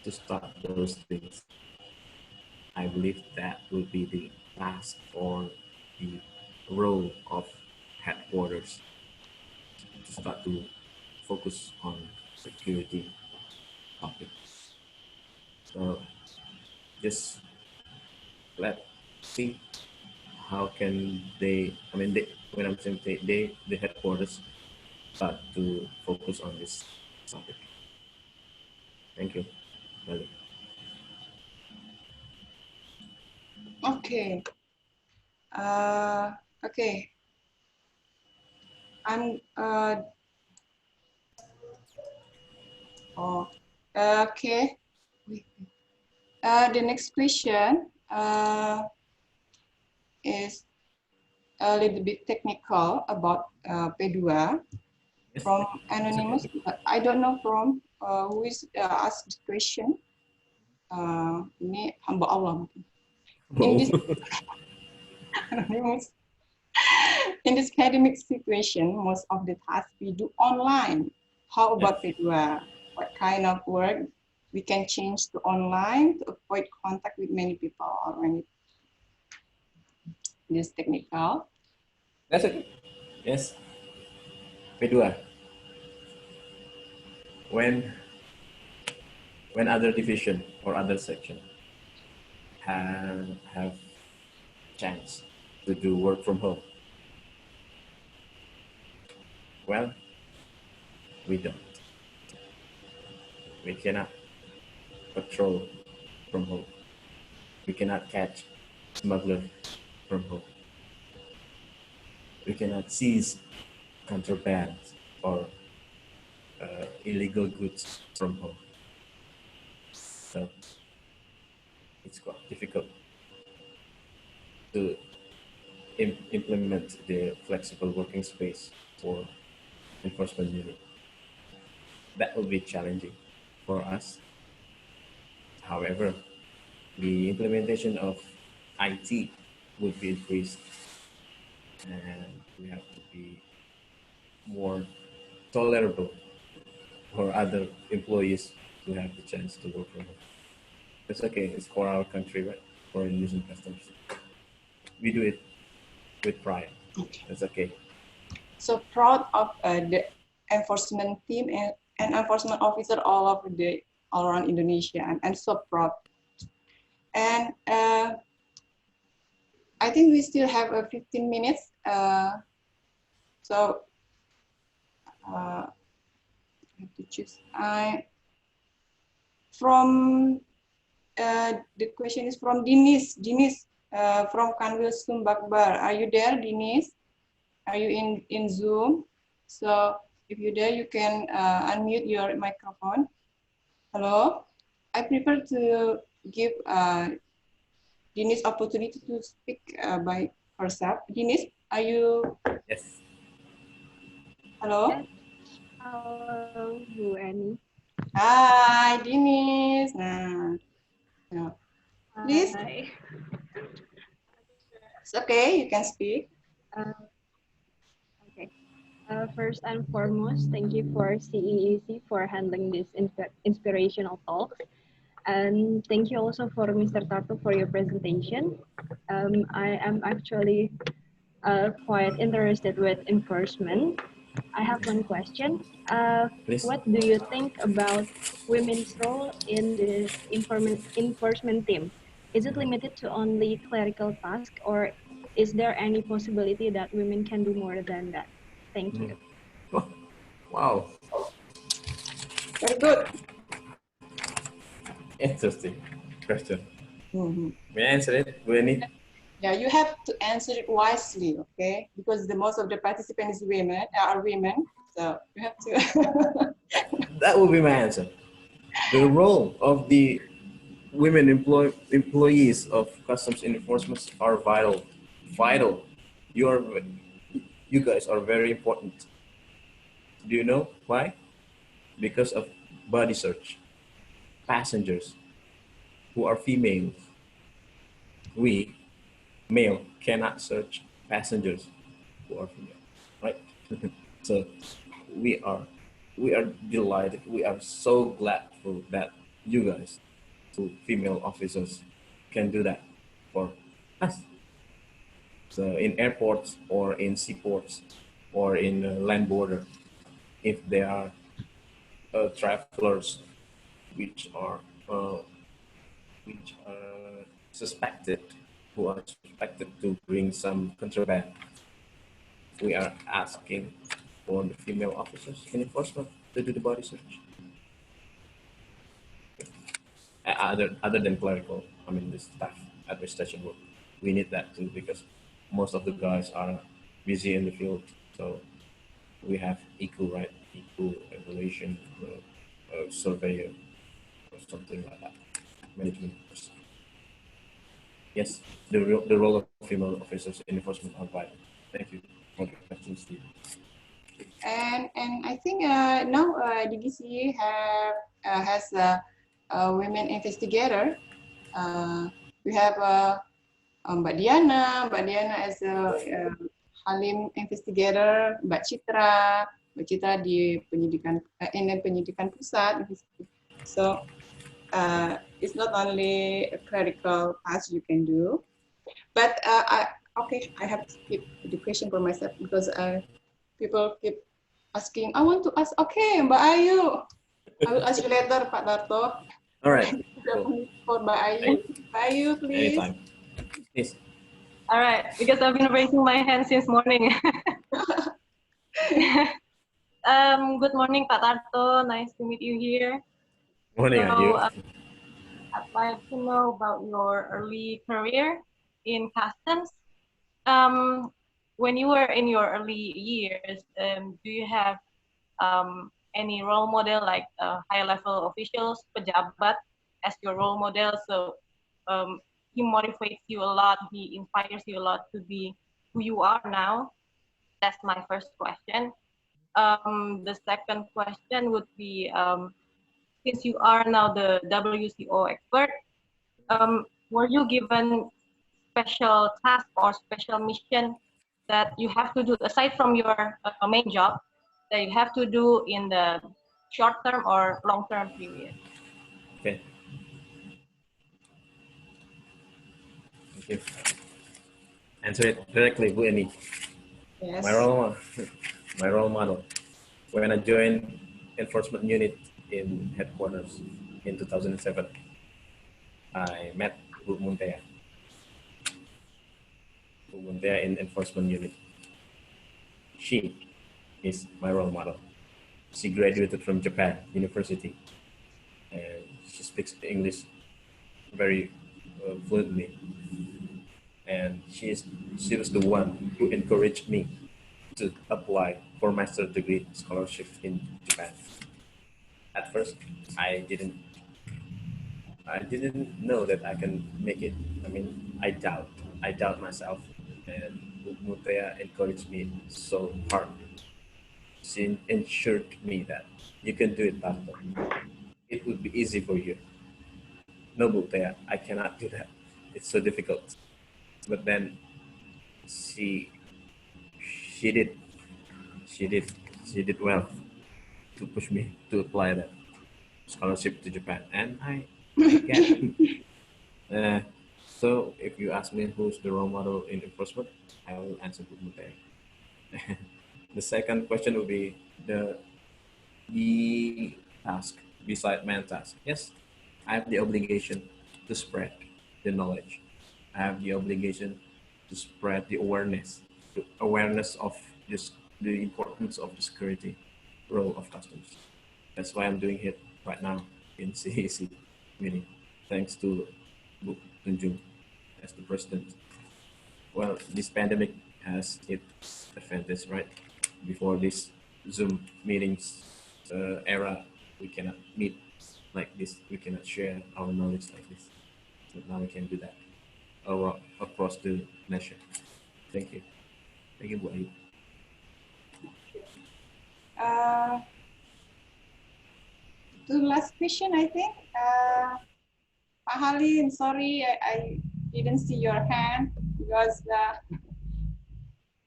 to stop those things. I believe that will be the task or the role of headquarters to start to focus on security topic. So just let see how can they, I mean, when I'm saying the headquarters start to focus on this topic. Thank you. Bye. Okay. Okay. I'm oh okay. The next question is a little bit technical about P2 Yes, from it's okay. anonymous. But I don't know from who is asked the question. Ini hamba Allah mungkin. In this anonymous, in this academic situation, most of the tasks we do online. How about Yes. P2? What kind of work we can change to online to avoid contact with many people or when this technical? That's okay. Yes. P2. When other division or other section have chance to do work from home, well, we don't. We cannot patrol from home. We cannot catch smuggler from home. We cannot seize contraband or illegal goods from home. So it's quite difficult to implement the flexible working space for enforcement unit. That will be challenging for us. However, the implementation of IT would be increased, and we have to be more tolerable for other employees who have the chance to work from home. It's okay. It's for our country, right? For Indonesian customers. We do it with pride. It's okay. So proud of the enforcement team and enforcement officer all around Indonesia. I'm so proud. And I think we still have 15 minutes. So I have to choose. The question is from Dinis. Dinis from Kanwil Sumbakbar. Are you there, Dinis? Are you in Zoom? So if you're there, you can unmute your microphone. Hello. I prefer to give Dinis opportunity to speak by herself. Dinis, are you? Yes. Hello. Yes. Halo, Bu Eni. Hi, Dinis. Nah, no. Please. Hi. It's okay. You can speak. Okay. First and foremost, thank you for CEEC for handling this inspirational talk. And thank you also for Mr. Tarto for your presentation. I am actually quite interested with enforcement. I have one question. Please. What do you think about women's role in the enforcement team? Is it limited to only clerical tasks, or is there any possibility that women can do more than that? Thank you. Oh, wow. Very good. Interesting question. Mm-hmm. May I answer it, Bueni? Yeah, you have to answer it wisely, okay? Because the most of the participants are women, so you have to. That will be my answer. The role of the women employees of customs enforcement are vital. Vital. You guys are very important. Do you know why? Because of body search. Passengers who are female, we male cannot search passengers who are female, right? So we are delighted. We are so gladful that you guys, who female officers, can do that for us. So in airports or in seaports or in land border, if there are travelers which are uh, suspected, who are suspected to bring some contraband, we are asking for the female officers in enforcement to do the body search. Other than clerical, I mean the staff administration work, we need that too because most of the guys are busy in the field. So we have equal right, equal evaluation, surveyor or something like that, management person. Yes, the role of female officers in enforcement are vital. Thank you for the question, Steve. And I think now DBC has a women investigator. We have Mbak Diana. Mbak Diana as a Halim investigator. Mbak Citra di penyidikan pusat. So it's not only a clerical task you can do, but I have to skip the question for myself because people keep asking. I want to ask. Okay, Mbak Ayu. I will ask you later, Pak Tarto. All right. Cool. For Mbak Ayu. Mbak Ayu, please. Anytime. Please. All right, because I've been raising my hand since morning. Good morning, Pak Tarto. Nice to meet you here. Morning, Ayu. I'd like to know about your early career in customs. When you were in your early years, do you have any role model like high-level officials, pejabat, as your role model? So he motivates you a lot. He inspires you a lot to be who you are now. That's my first question. The second question would be, since you are now the WCO expert, were you given special task or special mission that you have to do aside from your main job that you have to do in the short term or long term period? Okay. Thank you. Answer it directly, Bu Eni. Yes. My role model. When I joined enforcement unit in headquarters in 2007, I met Bu Muntea. Bu Muntea in enforcement unit. She is my role model. She graduated from Japan University, and she speaks English very fluently. And she was the one who encouraged me to apply for master's degree scholarship in Japan. At first, I didn't know that I can make it. I mean, I doubt myself, and Mutea encouraged me so hard. She ensured me that you can do it, Tarto. It would be easy for you. No, Mutea, I cannot do that. It's so difficult. But then she did well to push me to apply that scholarship to Japan, and I get. So if you ask me who's the role model in enforcement, I will answer Mute. The second question will be the task beside man task. Yes, I have the obligation to spread the knowledge. I have the obligation to spread the awareness of this, the importance of the security role of customs. That's why I'm doing it right now in CAC meeting, thanks to Bu Tunjung as the president. Well, this pandemic has its advantage, right? Before this Zoom meetings era, we cannot meet like this. We cannot share our knowledge like this. But now we can do that across the nation. Thank you. Thank you, Bu Ayu. The last question, I think. Pak Halim, sorry, I didn't see your hand because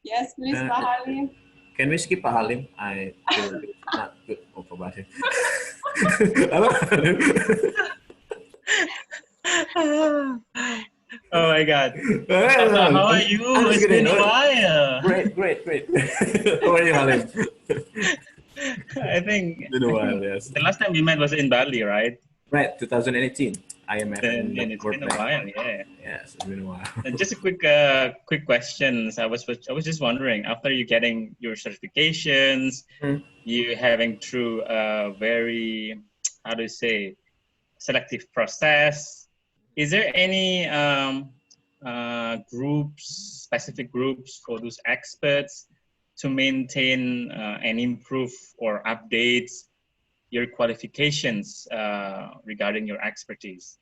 Yes, please, Pak Halim. Can we skip Pak Halim? I feel it's not good for Halim. Oh my God. How are you? I'm just It's been kidding. a while. Great. How are you, Halim? I think Been a while, yes. the last time we met was in Bali, right? Right, 2018. IMF and the And it's World been a Bank. while, yeah. Yes, it's been a while. And just a quick questions. I was just wondering, after you getting your certifications, you having through a very, how do you say, selective process. Is there any groups, specific groups for those experts to maintain and improve or updates your qualifications regarding your expertise?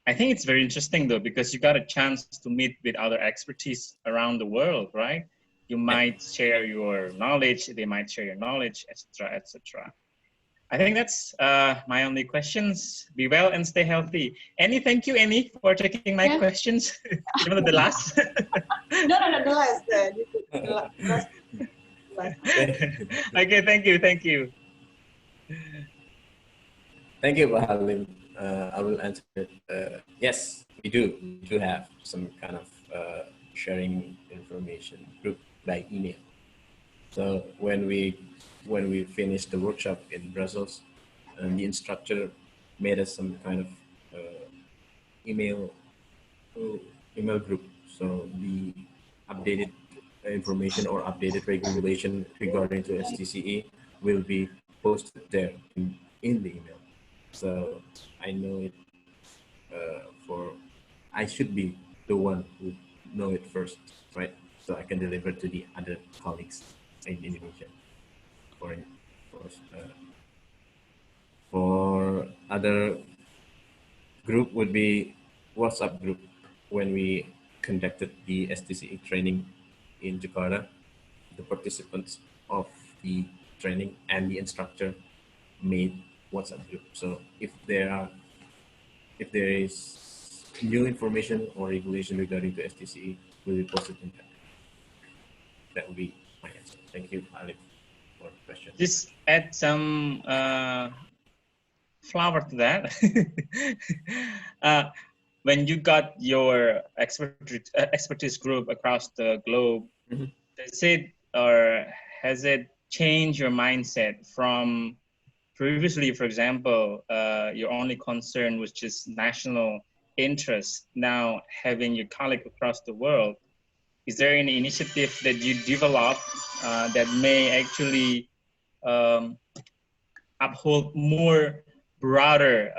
I think it's very interesting though, because you got a chance to meet with other expertise around the world, right? You might share your knowledge, they might share your knowledge, etc., etc. I think that's my only questions. Be well and stay healthy. Annie, thank you, Annie, for taking my questions, even though the last. No, the last. Okay, thank you. Thank you, Halim. I will answer it. Yes, we do have some kind of sharing information group by email. So when we finished the workshop in Brussels, the instructor made us some kind of email group. So the updated information or updated regulation regarding to STCE will be posted there in the email. So I know it I should be the one who know it first, right? So I can deliver to the other colleagues in Indonesia. For other group would be WhatsApp group. When we conducted the STCE training in Jakarta, the participants of the training and the instructor made WhatsApp group. So if there is new information or regulation regarding to STCE, will be posted in that. That will be my answer. Thank you, Alif, for the question. Just add some flower to that. When you got your expertise group across the globe, does it or has it changed your mindset from previously, for example, your only concern was just national interest. Now having your colleague across the world, is there any initiative that you develop that may actually uphold more broader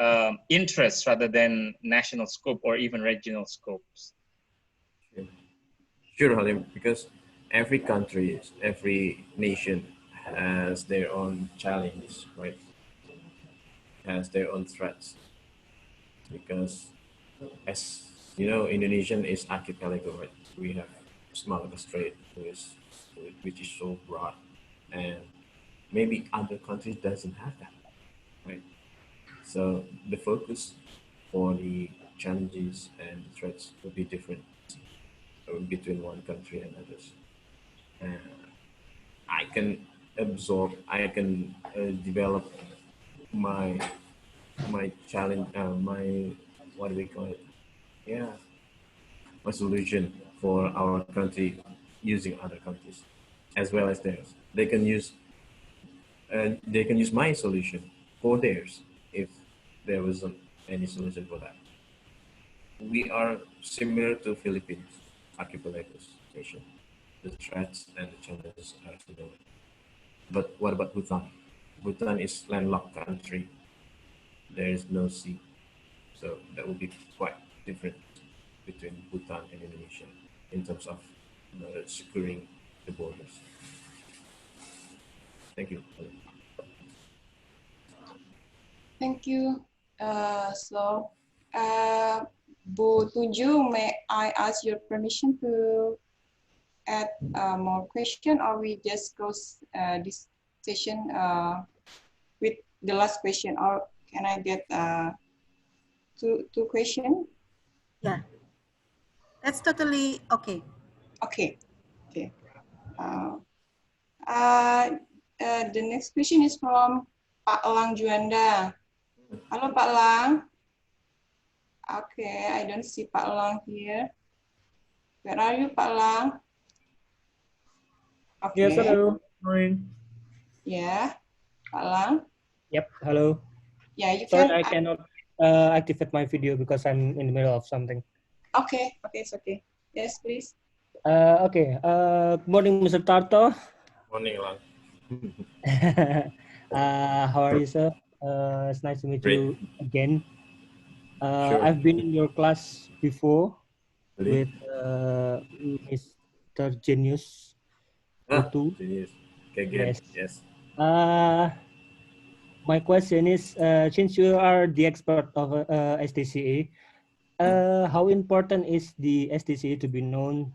interests rather than national scope or even regional scopes? Sure, Halim, because every country, every nation has their own challenges, right? Has their own threats. Because as you know, Indonesian is archipelago, right? We have Malacca Strait, which is so broad, and maybe other countries doesn't have that, right? So the focus for the challenges and the threats will be different between one country and others. I can absorb, I can develop my challenge, my what do we call it? Yeah, my solution for our country using other countries as well as theirs. They can use my solution for theirs if there wasn't any solution for that. We are similar to Philippines archipelagos nation. The threats and the challenges are similar. But what about Bhutan? Bhutan is landlocked country. There is no sea, so that would be quite different between Bhutan and Indonesia in terms of securing the borders. Thank you. Thank you. Bu Tuju, may I ask your permission to add more question, or we just close this session with the last question, or can I get two questions? Yeah, that's totally okay. Okay. Uh, uh, the next question is from Pak Lang Juanda. Hello, Pak Lang. Okay, I don't see Pak Lang here. Where are you, Pak Lang? Okay. Yes, hello. Morning. Yeah, Pak Lang. Yep, hello. Yeah, you Sorry, can. I cannot activate my video because I'm in the middle of something. Okay, it's okay. Yes, please. Okay. Good morning, Mr. Tarto. Morning, Lang. How are you, sir? It's nice to meet Great. you again. Sure. I've been in your class before Really? with Mr. Genius. Mutu. Genius. Okay, good. Yes. My question is, since you are the expert of STCA, how important is the STCA to be known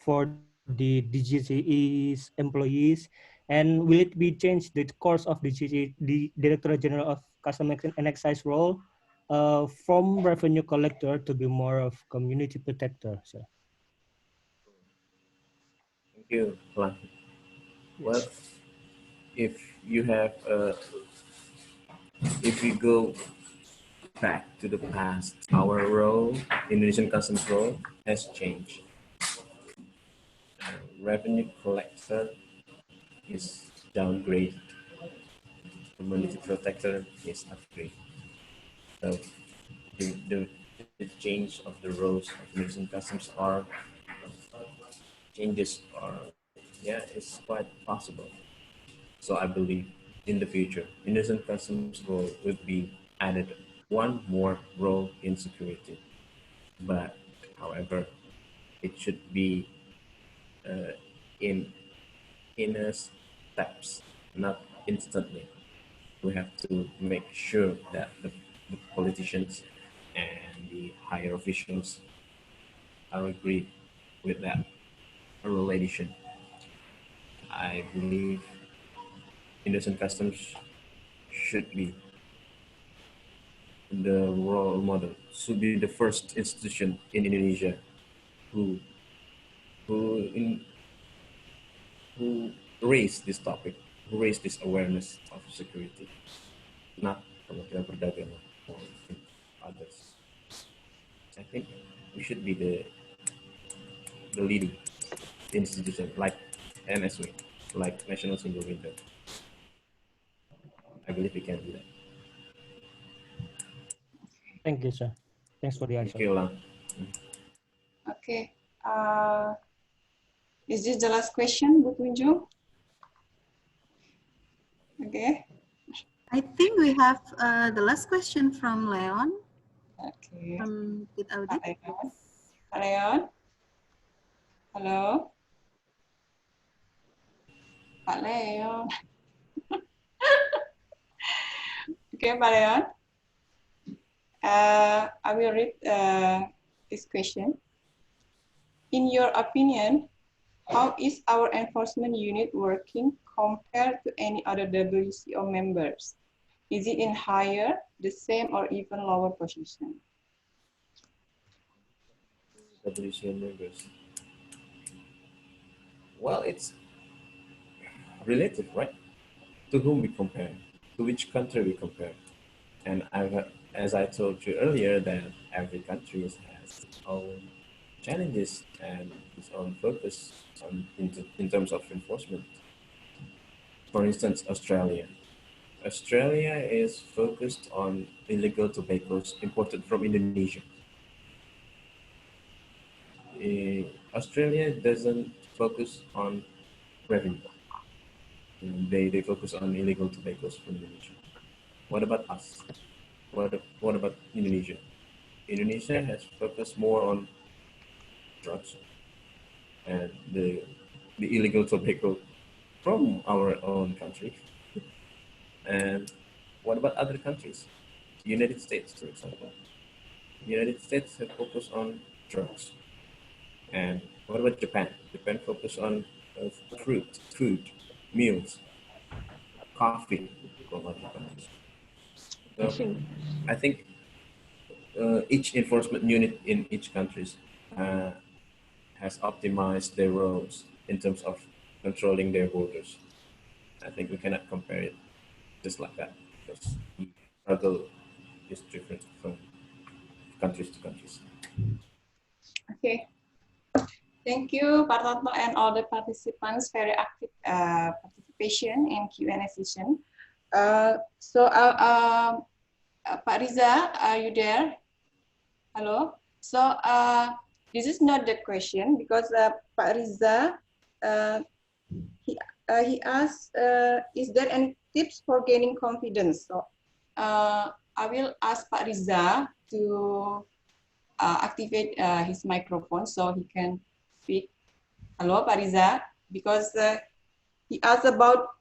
for the DGCE's employees, and will it be changed the course of DGCE, the Director General of Customs and Excise role, from revenue collector to be more of community protector? So. Thank you, Lang. Well, if you have, if you go back to the past, our role, Indonesian customs role, has changed. Revenue collector is downgraded. Community protector is upgraded. So the change of the roles of Indonesian customs are changes are, yeah, it's quite possible. So I believe in the future, Indonesian customs role would be added one more role in security. But however, it should be uh, in inner steps, not instantly. We have to make sure that the politicians and the higher officials are agreed with that relation. I believe Indonesian customs should be the role model, should be the first institution in Indonesia who who in who raised this topic, who raised this awareness of security, not Kementerian Perdagangan or others. I think we should be the leading institution like NSW, like National Single Window. I believe we can do that. Thank you, sir. Thanks for the answer. Thank you, Lang. Okay. Is this the last question, Bu Tunjung? Okay. I think we have the last question from Leon. Okay. From Kit Audit. Pak Leon? Halo? Pak Leon? Okay, Pak Leon. I will read this question. In your opinion, how is our enforcement unit working compared to any other WCO members? Is it in higher, the same, or even lower position? WCO members. Well, it's relative, right? To whom we compare, to which country we compare. And as I told you earlier, that every country has its own challenges and its own focus in terms of enforcement. For instance, Australia. Australia is focused on illegal tobaccos imported from Indonesia. Australia doesn't focus on revenue. They focus on illegal tobaccos from Indonesia. What about us? What about Indonesia? Indonesia has focused more on drugs and the illegal tobacco from our own country. And what about other countries? United States, for example. United States have focused on drugs. And what about Japan? Japan focused on fruit, food, meals, coffee. So I think each enforcement unit in each country has optimized their roles in terms of controlling their borders. I think we cannot compare it just like that because the struggle is different from countries to countries. Okay. Thank you, Pak Tarto, and all the participants. Very active participation in Q&A session. Pak Riza, are you there? Hello. So this is not the question because Pak Riza he asked, is there any tips for gaining confidence? So I will ask Pak Riza to activate his microphone so he can speak. Hello, Pak Riza, because he asked about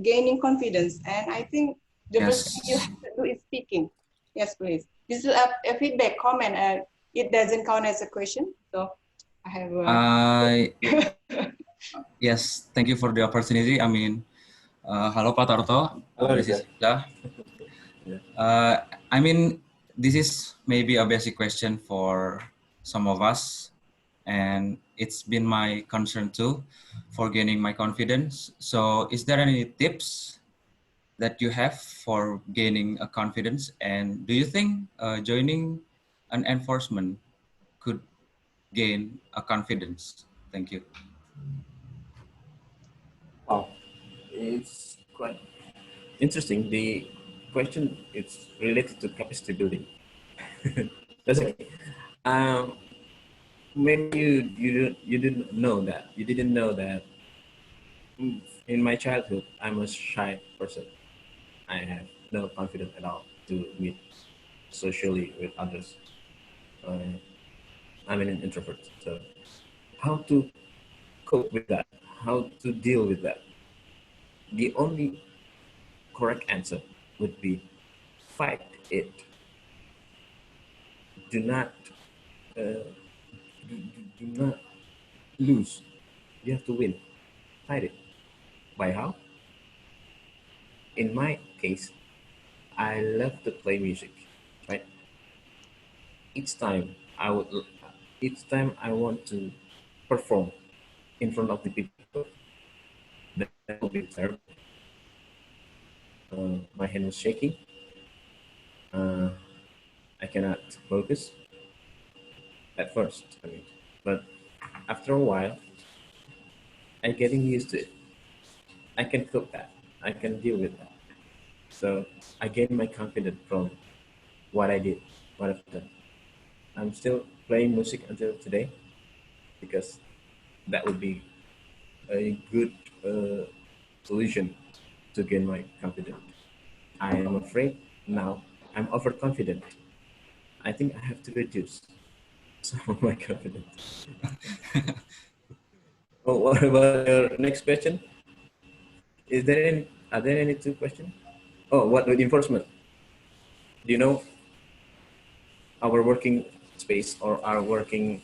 gaining confidence, and I think the first thing you have to do is speaking. Yes, please. This is a feedback comment. It doesn't count as a question, so I have. Yes, thank you for the opportunity. I mean, hello Pak Tarto. This is Ida. I mean, this is maybe a basic question for some of us, and it's been my concern too for gaining my confidence. So, is there any tips that you have for gaining a confidence? And do you think joining an enforcement could gain a confidence? Thank you. Wow, it's quite interesting. The question is related to capacity building. That's okay. Maybe you didn't know that. You didn't know that. In my childhood, I'm a shy person. I have no confidence at all to meet socially with others. I'm an introvert. So, how to cope with that? How to deal with that? The only correct answer would be fight it. Do not do not lose. You have to win. Fight it. By how? In my case, I love to play music. Right. Each time I want to perform in front of the people, that will be terrible. My hand was shaking. I cannot focus at first. I mean, but after a while, I'm getting used to it. I can cope that. I can deal with that. So I gain my confidence from what I did, what I've done. I'm still playing music until today because that would be a good solution to gain my confidence. I am afraid now. I'm overconfident. I think I have to reduce some of my confidence. Oh, what about your next question? Are there any two questions? Oh, what with enforcement? Do you know our working space or our working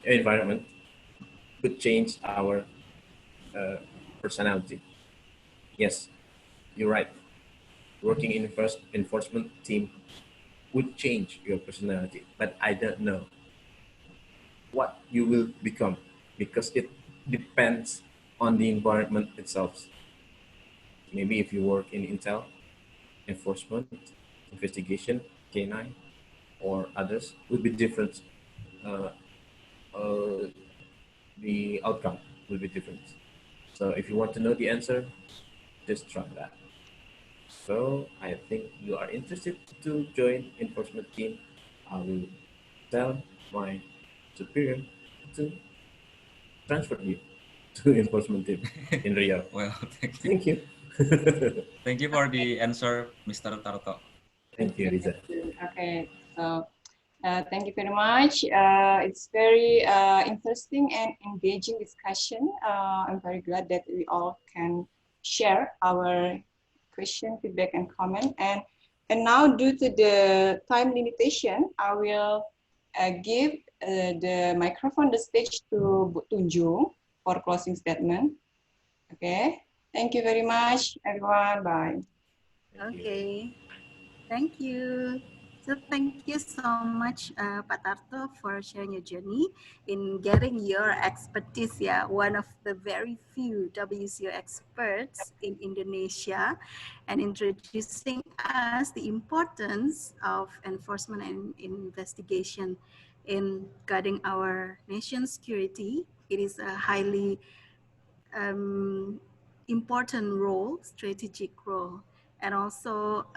environment could change our personality? Yes, you're right. Working in first enforcement team would change your personality, but I don't know what you will become because it depends on the environment itself. Maybe if you work in intel, enforcement, investigation, K9, or others, would be different. Uh, the outcome will be different. So if you want to know the answer, just try that. So I think you are interested to join enforcement team. I will tell my superior to transfer you to enforcement team in Riau. Well, thank you. Thank you for the answer, Mr. Tarto. Thank you, Riza. Okay, so thank you very much. It's very interesting and engaging discussion. I'm very glad that we all can share our question, feedback, and comment. And now, due to the time limitation, I will give the microphone, the stage to Bu Tunjung for closing statement. Okay. Thank you very much, everyone. Bye. Okay. Thank you. So thank you so much, Pak Tarto, for sharing your journey in getting your expertise. Yeah, one of the very few WCO experts in Indonesia, and introducing us the importance of enforcement and investigation in guarding our nation's security. It is a highly important role, strategic role, and also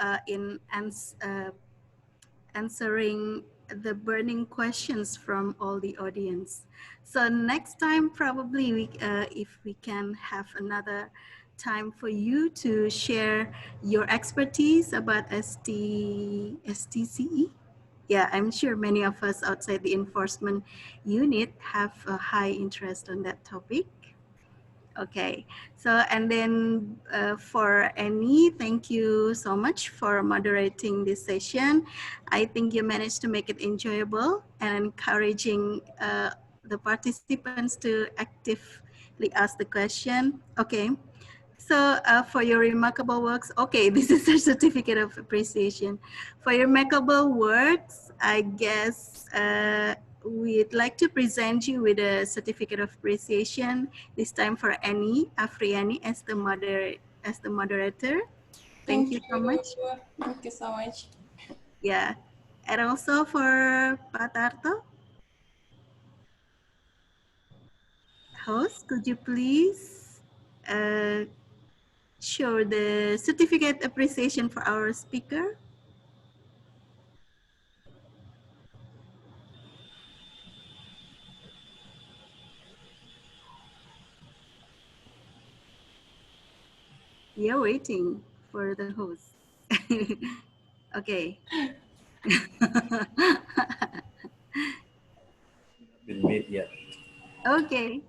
answering the burning questions from all the audience. So next time, probably if we can have another time for you to share your expertise about STCE. Yeah, I'm sure many of us outside the enforcement unit have a high interest on that topic. Okay, so and then for Annie, thank you so much for moderating this session. I think you managed to make it enjoyable and encouraging the participants to actively ask the question. Okay, so for your remarkable works, okay, this is a certificate of appreciation. For your remarkable works, I guess we'd like to present you with a certificate of appreciation, this time for Annie Afriani as the moderator. Thank you so much. Thank you so much. Yeah, and also for Pak Tarto. Host, could you please show the certificate appreciation for our speaker? We are waiting for the host. Okay. Been made yet. Okay.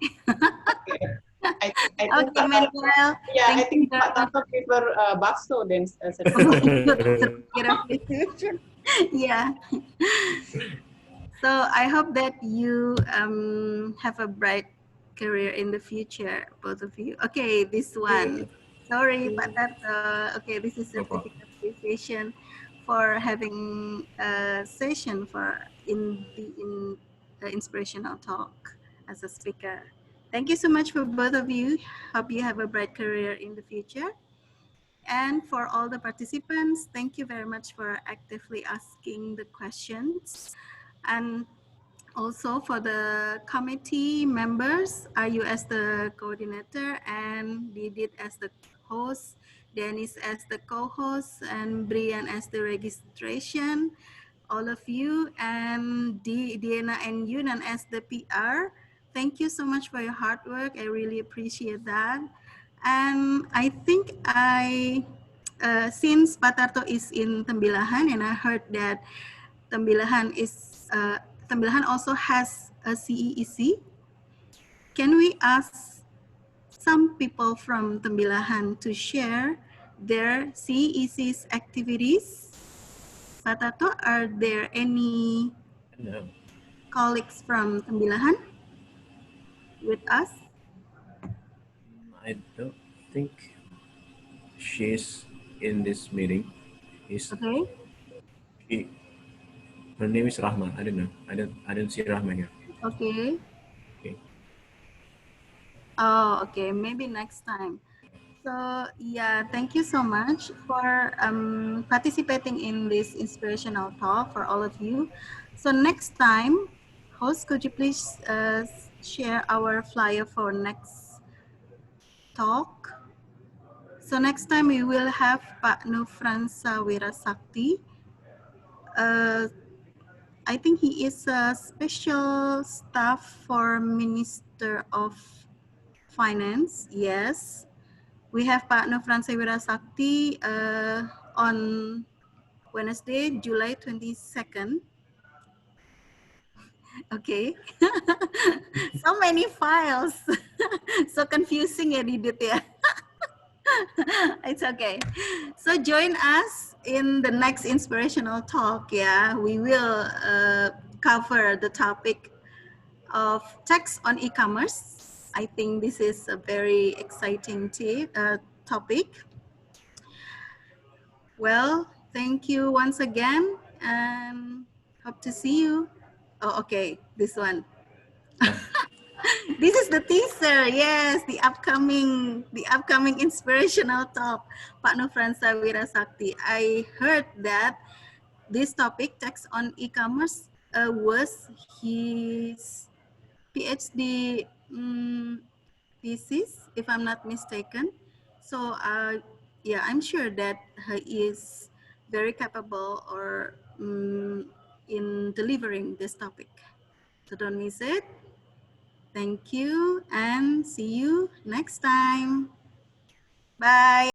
I think Okay, Manuel. yeah, I Thank you think very Pak much. Tarto prefer bakso than Certificate of appreciation. Yeah. So I hope that you have a bright career in the future, both of you. Okay, this one. Sorry, Pak Tarto. Okay, this is No problem. certificate of appreciation for having a session in the inspirational talk as a speaker. Thank you so much for both of you. Hope you have a bright career in the future. And for all the participants, thank you very much for actively asking the questions. And also for the committee members, are you as the coordinator and Didit as the host, Dennis as the co-host, and Brian as the registration, all of you, and Diana and Yunan as the PR. Thank you so much for your hard work. I really appreciate that. And I think since Pak Tarto is in Tembilahan, and I heard that Tembilahan also has a CEEC. Can we ask some people from Tembilahan to share their CEEC's activities? Pak Tarto, are there any No. colleagues from Tembilahan with us? I don't think she's in this meeting. Okay. She, her name is Rahma. I don't know. I don't see Rahma here. Okay. Okay. Oh, okay. Maybe next time. So yeah, thank you so much for participating in this inspirational talk for all of you. So next time, host, could you please share our flyer for next talk? So next time we will have Pak Nufransa Wirasakti. I think he is a special staff for Minister of Finance. Yes. We have Pak Nufransa Wirasakti on Wednesday, July 22nd. Okay. So many files. So confusing ya, Didit ya. It's okay. So join us in the next inspirational talk. Yeah, we will cover the topic of tax on e-commerce. I think this is a very exciting topic. Well, thank you once again. and hope to see you. Oh, okay, this one. This is the teaser. Yes, the upcoming inspirational talk, Pak Nufransa Wirasakti. I heard that this topic, text on e-commerce, was his PhD thesis, if I'm not mistaken. So yeah, I'm sure that he is very capable or in delivering this topic. So don't miss it. Thank you and see you next time. Bye.